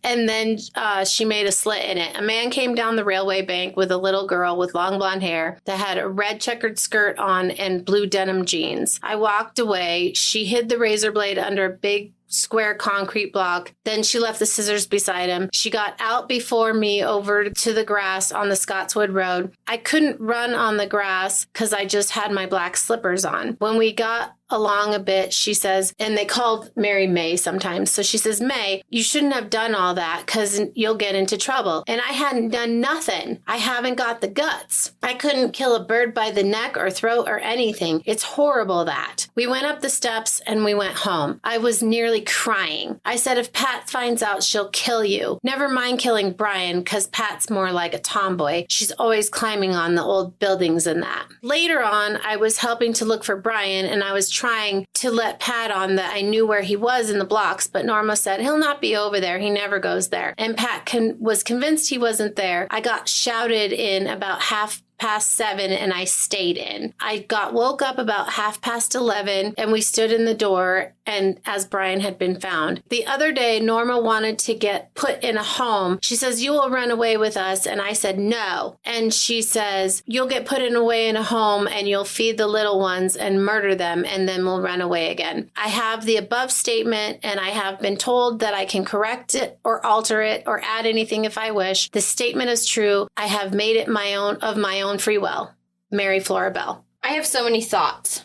And then she made a slit in it. A man came down the railway bank with a little girl with long blonde hair that had a red checkered skirt on and blue denim jeans. I walked away. She hid the razor blade under a big square concrete block. Then she left the scissors beside him. She got out before me over to the grass on the Scotswood Road. I couldn't run on the grass because I just had my black slippers on. When we got along a bit, she says, and they called Mary May sometimes. So she says, May, you shouldn't have done all that because you'll get into trouble. And I hadn't done nothing. I haven't got the guts. I couldn't kill a bird by the neck or throat or anything. It's horrible that. We went up the steps and we went home. I was nearly crying. I said, if Pat finds out, she'll kill you. Never mind killing Brian because Pat's more like a tomboy. She's always climbing on the old buildings and that. Later on, I was helping to look for Brian and I was trying to let Pat on that I knew where he was in the blocks, but Norma said, he'll not be over there. He never goes there. And Pat was convinced he wasn't there. I got shouted in about 7:30 and I stayed in. I woke up about 11:30 and we stood in the door and as Brian had been found. The other day, Norma wanted to get put in a home. She says, you will run away with us. And I said, no. And she says, you'll get put away in a home and you'll feed the little ones and murder them and then we'll run away again. I have the above statement and I have been told that I can correct it or alter it or add anything if I wish. The statement is true. I have made it my own free will. Mary Flora Bell. I have so many thoughts.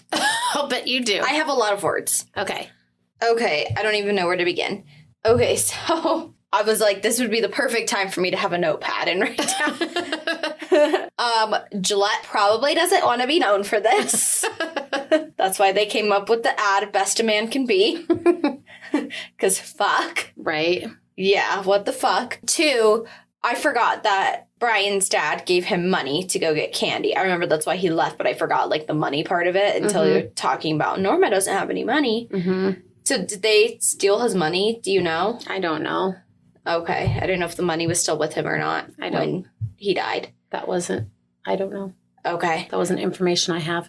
I'll bet you do. I have a lot of words. Okay. I don't even know where to begin. Okay, so I was like, this would be the perfect time for me to have a notepad and write down. Gillette probably doesn't want to be known for this. That's why they came up with the ad, best a man can be. Because fuck. Right. Yeah, what the fuck. 2, I forgot that Brian's dad gave him money to go get candy. I remember that's why he left, but I forgot like the money part of it until you're talking about Norma doesn't have any money. Mm-hmm. So did they steal his money? Do you know? I don't know. Okay. I didn't know if the money was still with him or not when he died. I don't know. Okay. That wasn't information I have.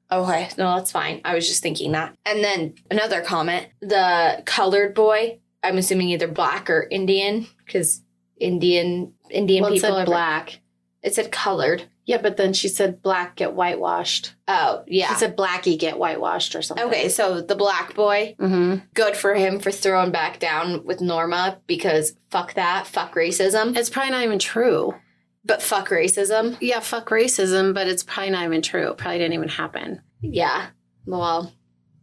Okay. No, that's fine. I was just thinking that. And then another comment. The colored boy, I'm assuming either black or Indian, because Indian people it said are black. It said colored. Yeah, but then she said black get whitewashed. Oh, yeah. She said blackie get whitewashed or something. Okay, so the black boy, good for him for throwing back down with Norma because fuck that, fuck racism. It's probably not even true. But fuck racism. Yeah, fuck racism, but it's probably not even true. It probably didn't even happen. Yeah. Well,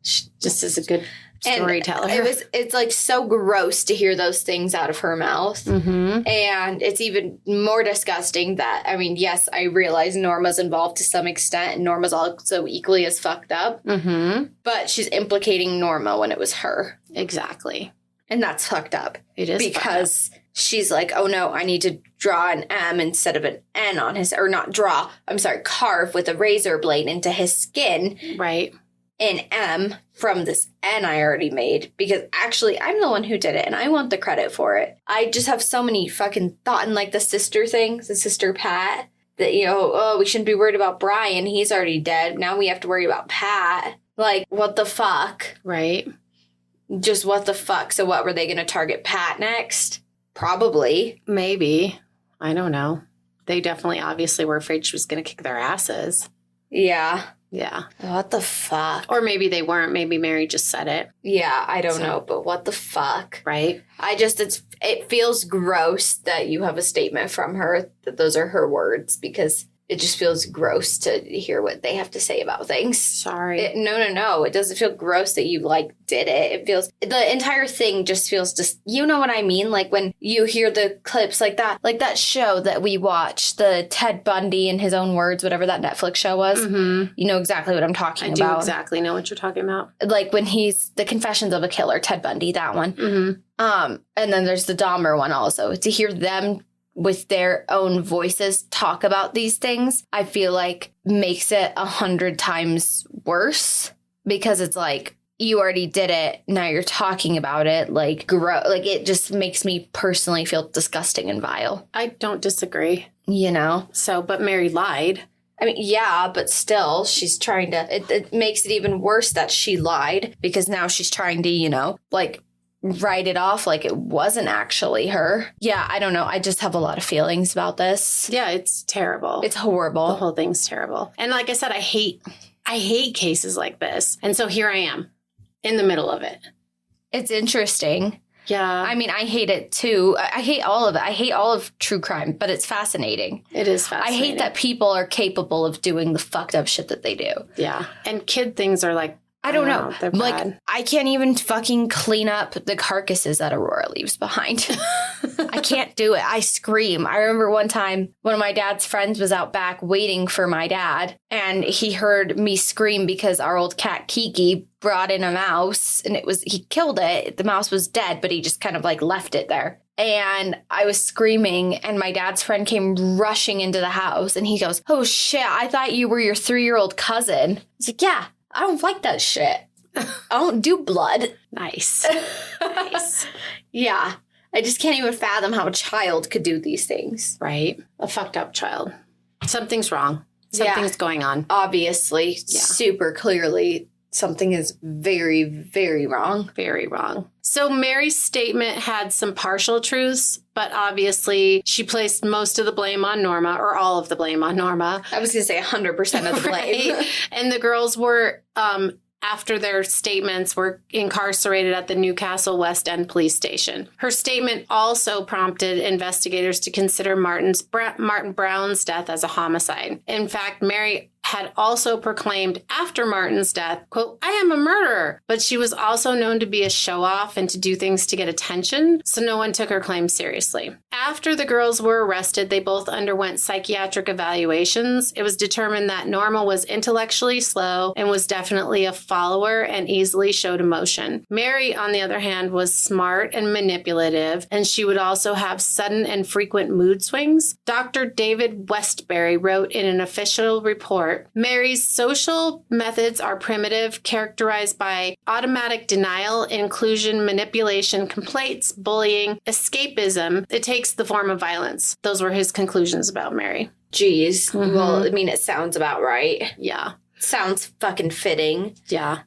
just as a good storyteller. It's like so gross to hear those things out of her mouth. Mm-hmm. And it's even more disgusting that, I mean, yes, I realize Norma's involved to some extent and Norma's also equally as fucked up. Mm-hmm. But she's implicating Norma when it was her. Exactly. And that's fucked up. It is because she's like, oh no, I need to draw an M instead of an N on his, or not draw, I'm sorry, carve with a razor blade into his skin. Right. An M from this N I already made, because actually I'm the one who did it and I want the credit for it. I just have so many fucking thought and like the sister things, the sister Pat, that, you know, oh, we shouldn't be worried about Brian. He's already dead. Now we have to worry about Pat. Like, what the fuck? Right. Just what the fuck? So what, were they going to target Pat next? Probably. Maybe. I don't know. They definitely obviously were afraid she was going to kick their asses. Yeah. Yeah. What the fuck? Or maybe they weren't. Maybe Mary just said it. Yeah, I don't know, but what the fuck? Right? It feels gross that you have a statement from her that those are her words, because it just feels gross to hear what they have to say about things. Sorry. No. It doesn't feel gross that you, like, did it. It feels... The entire thing just feels just... You know what I mean? Like, when you hear the clips like that show that we watched, the Ted Bundy in his own words, whatever that Netflix show was. Mm-hmm. You know exactly what I'm talking about. I do exactly know what you're talking about. Like, when he's... The Confessions of a Killer, Ted Bundy, that one. Mm-hmm. And then there's the Dahmer one also. To hear them... with their own voices talk about these things, I feel like makes it 100 times worse, because it's like, you already did it, now you're talking about it, like, it just makes me personally feel disgusting and vile. I don't disagree. You know? So, but Mary lied. I mean, yeah, but still, she's trying to... It makes it even worse that she lied, because now she's trying to, like, write it off like it wasn't actually her. Yeah, I don't know. I just have a lot of feelings about this. Yeah, it's terrible. It's horrible. The whole thing's terrible. And like I said, I hate cases like this. And so here I am in the middle of it. It's interesting. Yeah. I mean, I hate it too. I hate all of it. I hate all of true crime, but it's fascinating. It is fascinating. I hate that people are capable of doing the fucked up shit that they do. Yeah. And kid things are like, I don't know. They're like, bad. I can't even fucking clean up the carcasses that Aurora leaves behind. I can't do it. I scream. I remember one time one of my dad's friends was out back waiting for my dad, and he heard me scream because our old cat Kiki brought in a mouse, and he killed it. The mouse was dead, but he just kind of like left it there. And I was screaming, and my dad's friend came rushing into the house, and he goes, "Oh shit, I thought you were your 3-year-old cousin." I was like, yeah. I don't like that shit. I don't do blood. Nice. Nice. Yeah. I just can't even fathom how a child could do these things. Right. A fucked up child. Something's wrong. Something's going on. Obviously, super clearly, something is very, very wrong. Very wrong. So Mary's statement had some partial truths, but obviously she placed most of the blame on Norma, or all of the blame on Norma. I was going to say 100% of the blame. Right? And the girls were, after their statements, were incarcerated at the Newcastle West End police station. Her statement also prompted investigators to consider Martin Brown's death as a homicide. In fact, Mary had also proclaimed after Martin's death, quote, "I am a murderer." But she was also known to be a show-off and to do things to get attention, so no one took her claim seriously. After the girls were arrested, they both underwent psychiatric evaluations. It was determined that Norma was intellectually slow and was definitely a follower and easily showed emotion. Mary, on the other hand, was smart and manipulative, and she would also have sudden and frequent mood swings. Dr. David Westbury wrote in an official report, "Mary's social methods are primitive, characterized by automatic denial, inclusion, manipulation, complaints, bullying, escapism. It takes the form of violence." Those were his conclusions about Mary. Jeez. Mm-hmm. Well, I mean, it sounds about right. Yeah. Sounds fucking fitting. Yeah.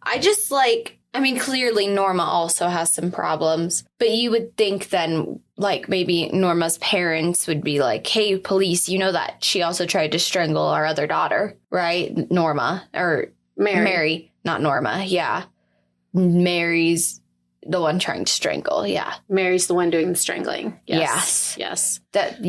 Clearly Norma also has some problems, but you would think then, like, maybe Norma's parents would be like, "Hey, police, you know that she also tried to strangle our other daughter, right? Norma, or Mary, not Norma. Yeah. Mary's the one trying to strangle. Yeah. Mary's the one doing the strangling. Yes. Yes. That,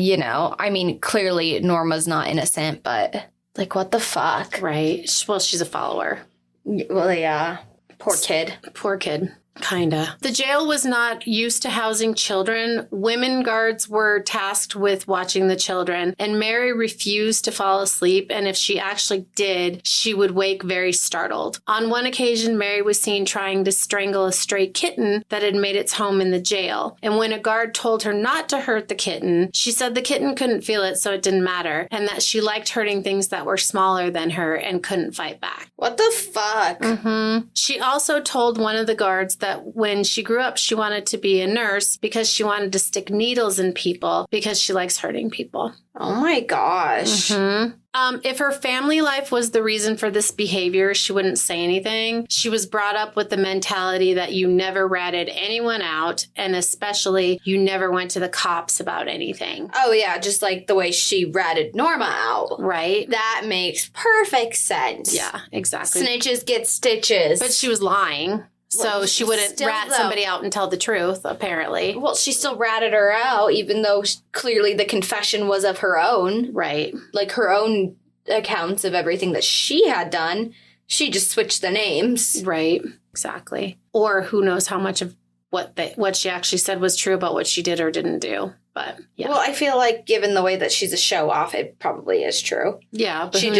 clearly Norma's not innocent, but like, what the fuck? Right. Well, she's a follower. Well, yeah. Poor kid. Poor kid. Kinda. The jail was not used to housing children. Women guards were tasked with watching the children, and Mary refused to fall asleep, and if she actually did, she would wake very startled. On one occasion, Mary was seen trying to strangle a stray kitten that had made its home in the jail, and when a guard told her not to hurt the kitten, she said the kitten couldn't feel it, so it didn't matter, and that she liked hurting things that were smaller than her and couldn't fight back. What the fuck? Mm-hmm. She also told one of the guards that when she grew up, she wanted to be a nurse because she wanted to stick needles in people because she likes hurting people. Oh my gosh. Mm-hmm. If her family life was the reason for this behavior, she wouldn't say anything. She was brought up with the mentality that you never ratted anyone out, and especially you never went to the cops about anything. Oh, yeah, just like the way she ratted Norma out. Right. That makes perfect sense. Yeah, exactly. Snitches get stitches. But she was lying. So she wouldn't rat somebody out and tell the truth, apparently. Well, she still ratted her out, even though clearly the confession was of her own. Right. Like her own accounts of everything that she had done. She just switched the names. Right. Exactly. Or who knows how much of what she actually said was true about what she did or didn't do. But yeah. Well, I feel like given the way that she's a show off, it probably is true. Yeah, but who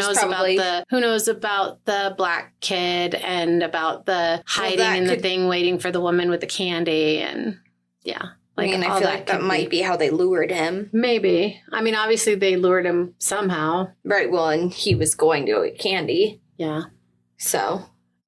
knows about the black kid and about the hiding in the thing waiting for the woman with the candy, and yeah. I feel like that might be how they lured him. Maybe. Obviously they lured him somehow. Right, well, and he was going to get candy. Yeah. So...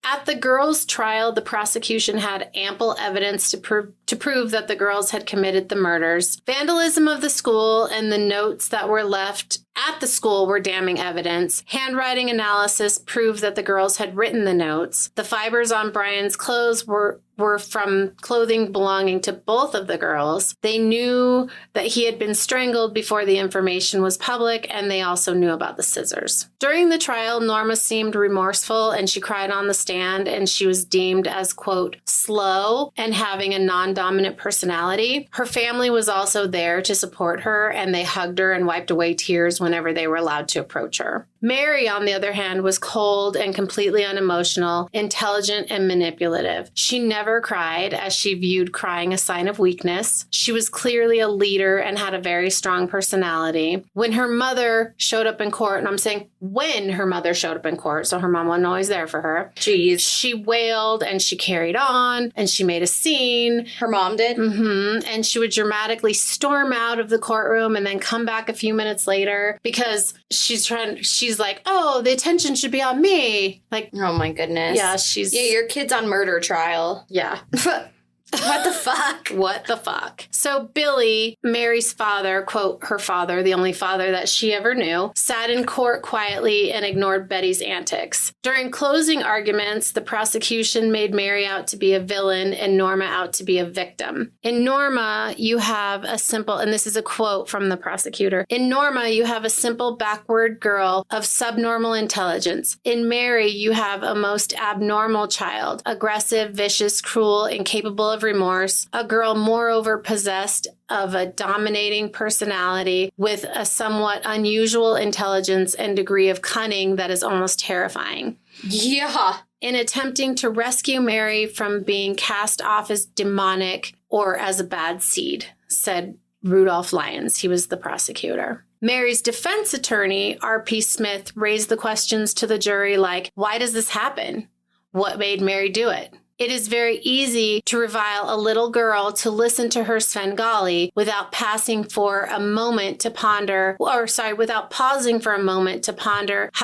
At the girls' trial, the prosecution had ample evidence to to prove that the girls had committed the murders. Vandalism of the school and the notes that were left at the school were damning evidence. Handwriting analysis proved that the girls had written the notes. The fibers on Brian's clothes were from clothing belonging to both of the girls. They knew that he had been strangled before the information was public, and they also knew about the scissors. During the trial, Norma seemed remorseful, and she cried on the stand, and she was deemed as, quote, slow and having a non-dominant personality. Her family was also there to support her, and they hugged her and wiped away tears whenever they were allowed to approach her. Mary, on the other hand, was cold and completely unemotional, intelligent and manipulative. She never cried, as she viewed crying a sign of weakness. She was clearly a leader and had a very strong personality. When her mother showed up in court, and I'm saying when her mother showed up in court, so her mom wasn't always there for her. Jeez. She wailed and she carried on and she made a scene. Her mom did? Mm-hmm. And she would dramatically storm out of the courtroom and then come back a few minutes later because she's like, oh, the attention should be on me. Like, oh my goodness. Yeah, your kid's on murder trial. Yeah. What the fuck? What the fuck? So Billy, Mary's father, quote, her father, the only father that she ever knew, sat in court quietly and ignored Betty's antics. During closing arguments, the prosecution made Mary out to be a villain and Norma out to be a victim. In Norma, you have a simple, and this is a quote from the prosecutor, in Norma, you have a simple backward girl of subnormal intelligence. In Mary, you have a most abnormal child, aggressive, vicious, cruel, incapable of remorse, a girl moreover possessed of a dominating personality with a somewhat unusual intelligence and degree of cunning that is almost terrifying. Yeah. In attempting to rescue Mary from being cast off as demonic or as a bad seed, said Rudolph Lyons. He was the prosecutor. Mary's defense attorney, R.P. Smith, raised the questions to the jury like, why does this happen? What made Mary do it? It is very easy to revile a little girl to listen to her Svengali without pausing for a moment to ponder how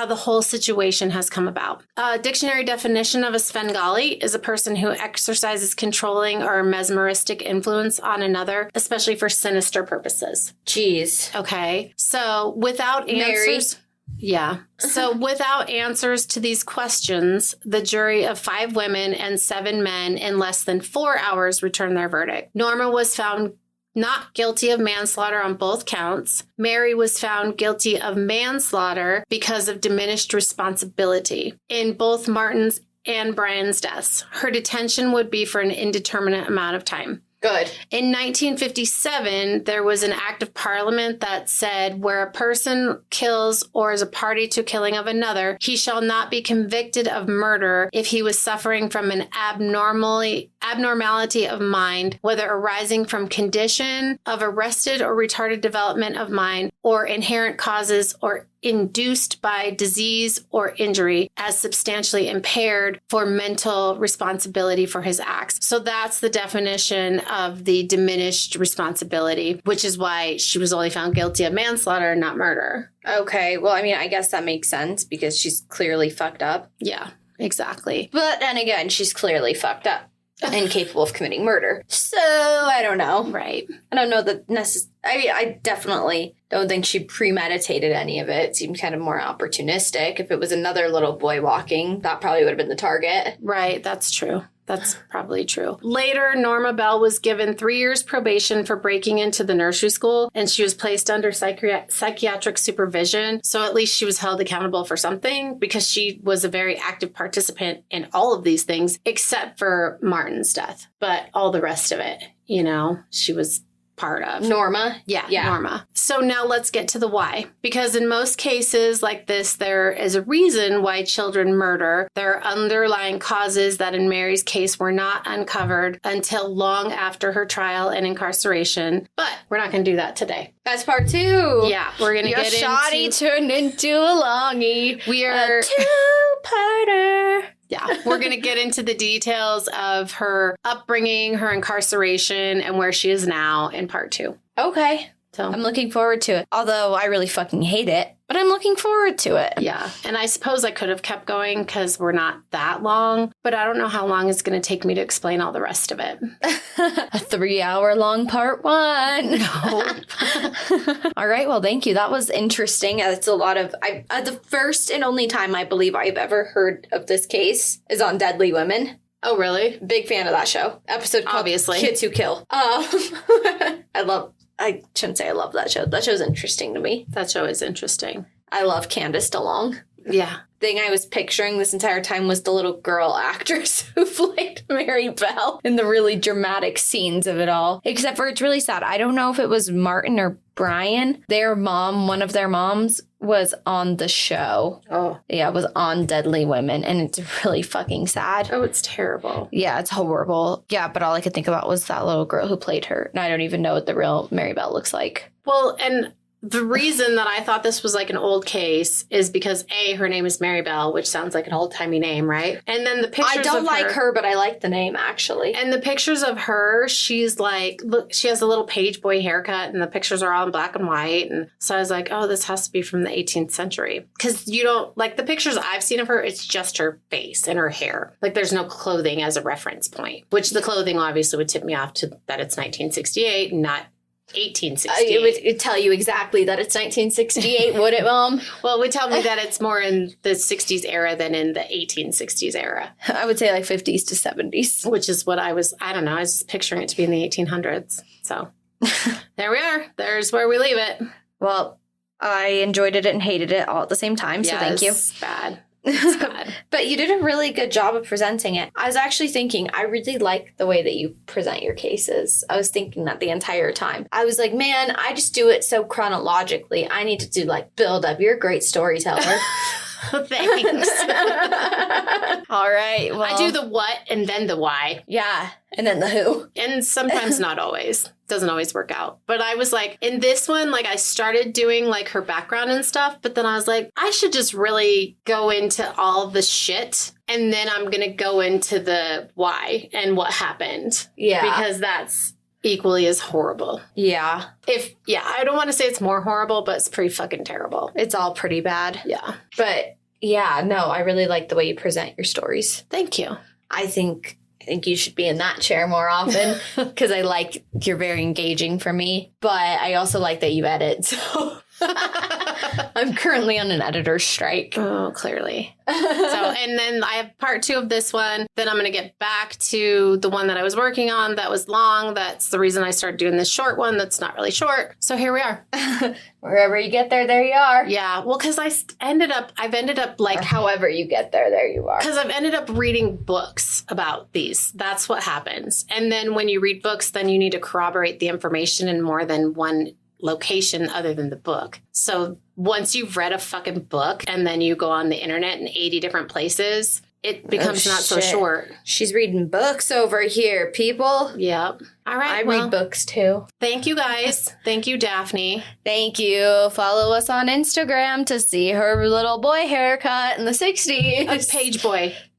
the whole situation has come about. A dictionary definition of a Svengali is a person who exercises controlling or mesmeristic influence on another, especially for sinister purposes. Jeez. Okay. So without answers... Yeah. So without answers to these questions, the jury of 5 women and 7 men in less than 4 hours returned their verdict. Norma was found not guilty of manslaughter on both counts. Mary was found guilty of manslaughter because of diminished responsibility in both Martin's and Brian's deaths. Her detention would be for an indeterminate amount of time. Good. In 1957, there was an act of parliament that said, where a person kills or is a party to killing of another, he shall not be convicted of murder if he was suffering from an abnormality of mind, whether arising from condition of arrested or retarded development of mind or inherent causes or induced by disease or injury as substantially impaired for mental responsibility for his acts. So that's the definition of the diminished responsibility, which is why she was only found guilty of manslaughter and not murder. Okay. Well, I mean, I guess that makes sense because she's clearly fucked up. Yeah, exactly. But then again, she's clearly fucked up. Incapable of committing murder. So, I don't know. Right. I don't know that I definitely don't think she premeditated any of it. It seemed kind of more opportunistic. If it was another little boy walking, that probably would have been the target. Right. That's true. That's probably true. Later, Norma Bell was given 3 years probation for breaking into the nursery school, and she was placed under psychiatric supervision. So at least she was held accountable for something because she was a very active participant in all of these things, except for Martin's death. But all the rest of it, she was part of. Norma? Yeah, Norma. So now let's get to the why. Because in most cases like this, there is a reason why children murder. There are underlying causes that in Mary's case were not uncovered until long after her trial and incarceration. But we're not going to do that today. That's part 2. Yeah, we're going to get into... Shoddy turned into a longie. We are... a 2-parter. Yeah, we're going to get into the details of her upbringing, her incarceration, and where she is now in part 2. Okay. So I'm looking forward to it. Although I really fucking hate it, but I'm looking forward to it. yeah. And I suppose I could have kept going because we're not that long, but I don't know how long it's going to take me to explain all the rest of it. A 3-hour long part 1. No. All right. Well, thank you. That was interesting. It's a lot of, the first and only time I believe I've ever heard of this case is on Deadly Women. Oh, really? Big fan of that show. Episode called Obviously. Kids Who Kill. I shouldn't say I love that show. That show's interesting to me. That show is interesting. I love Candace DeLong. Yeah. Thing I was picturing this entire time was the little girl actress who played Mary Bell in the really dramatic scenes of it all. Except for it's really sad. I don't know if it was Martin or Brian. Their mom, one of their moms, was on the show. Oh. Yeah, it was on Deadly Women, and it's really fucking sad. Oh, it's terrible. Yeah, it's horrible. Yeah, but all I could think about was that little girl who played her. And I don't even know what the real Mary Bell looks like. Well, and the reason that I thought this was like an old case is because A, her name is Mary Bell, which sounds like an old-timey name, right? And then the pictures I don't of like her, but I like the name, actually. And the pictures of her, she's like, look, she has a little page boy haircut and the pictures are all in black and white. And so I was like, oh, this has to be from the 18th century. Because you don't, like the pictures I've seen of her, it's just her face and her hair. Like there's no clothing as a reference point, which the clothing obviously would tip me off to that it's 1968, not 1868. It would tell you exactly that it's 1968, would it, Mom? Well, it would tell me that it's more in the 60s era than in the 1860s era. I would say like 50s to 70s. Which is what I was just picturing it to be in the 1800s. So there we are. There's where we leave it. Well, I enjoyed it and hated it all at the same time, so thank you. It's bad. It's bad. But you did a really good job of presenting it. I was actually thinking, I really like the way that you present your cases. I was thinking that the entire time. I was like, man, I just do it so chronologically. I need to do like build up. You're a great storyteller. Thanks. All right. Well, I do the what and then the why. Yeah. And then the who. And sometimes not always. Doesn't always work out. But I was like, in this one, like I started doing like her background and stuff. But then I was like, I should just really go into all the shit. And then I'm going to go into the why and what happened. Yeah. Because that's equally as horrible. Yeah. I don't want to say it's more horrible, but it's pretty fucking terrible. It's all pretty bad. Yeah. But yeah, no, I really like the way you present your stories. Thank you. I think you should be in that chair more often because I like you're very engaging for me. But I also like that you edit. So I'm currently on an editor's strike. Oh, clearly. And then I have part 2 of this one. Then I'm going to get back to the one that I was working on that was long. That's the reason I started doing this short one that's not really short. So here we are. Wherever you get there, there you are. Yeah. Well, because I've ended up like... Or however you get there, there you are. Because I've ended up reading books about these. That's what happens. And then when you read books, then you need to corroborate the information in more than one location other than the book. So once you've read a fucking book and then you go on the internet in 80 different places, it becomes not so short. She's reading books over here, people. Yep. All right. I read books too. Thank you guys. Thank you, Daphne. Thank you. Follow us on Instagram to see her little boy haircut in the 60s. A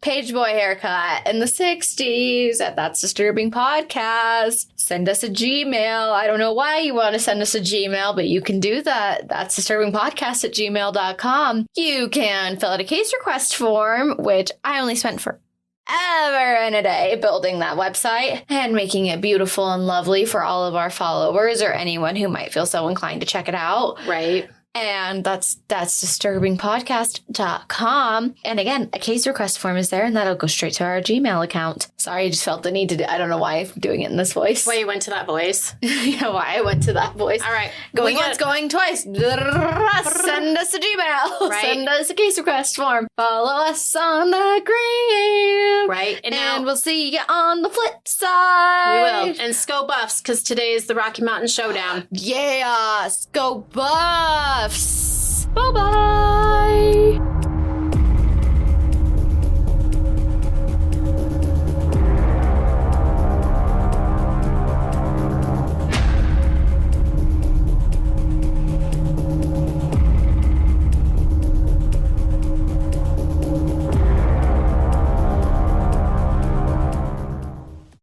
page boy haircut in the 60s at That's Disturbing Podcast. Send us a Gmail. I don't know why you want to send us a Gmail, but you can do that. That's disturbingpodcast@gmail.com. You can fill out a case request form, which I only spent forever and a day building that website and making it beautiful and lovely for all of our followers or anyone who might feel so inclined to check it out. Right. And that's disturbingpodcast.com. And again, a case request form is there and that'll go straight to our Gmail account. Sorry, I just felt the need to do I don't know why I'm doing it in this voice. Why you went to that voice? Yeah, why I went to that voice. All right. Going once, going twice. Send us a Gmail. Right. Send us a case request form. Follow us on the gram. Right. And we'll see you on the flip side. We will. And Sco Buffs, because today is the Rocky Mountain Showdown. Yeah. Go Buffs. Bye-bye.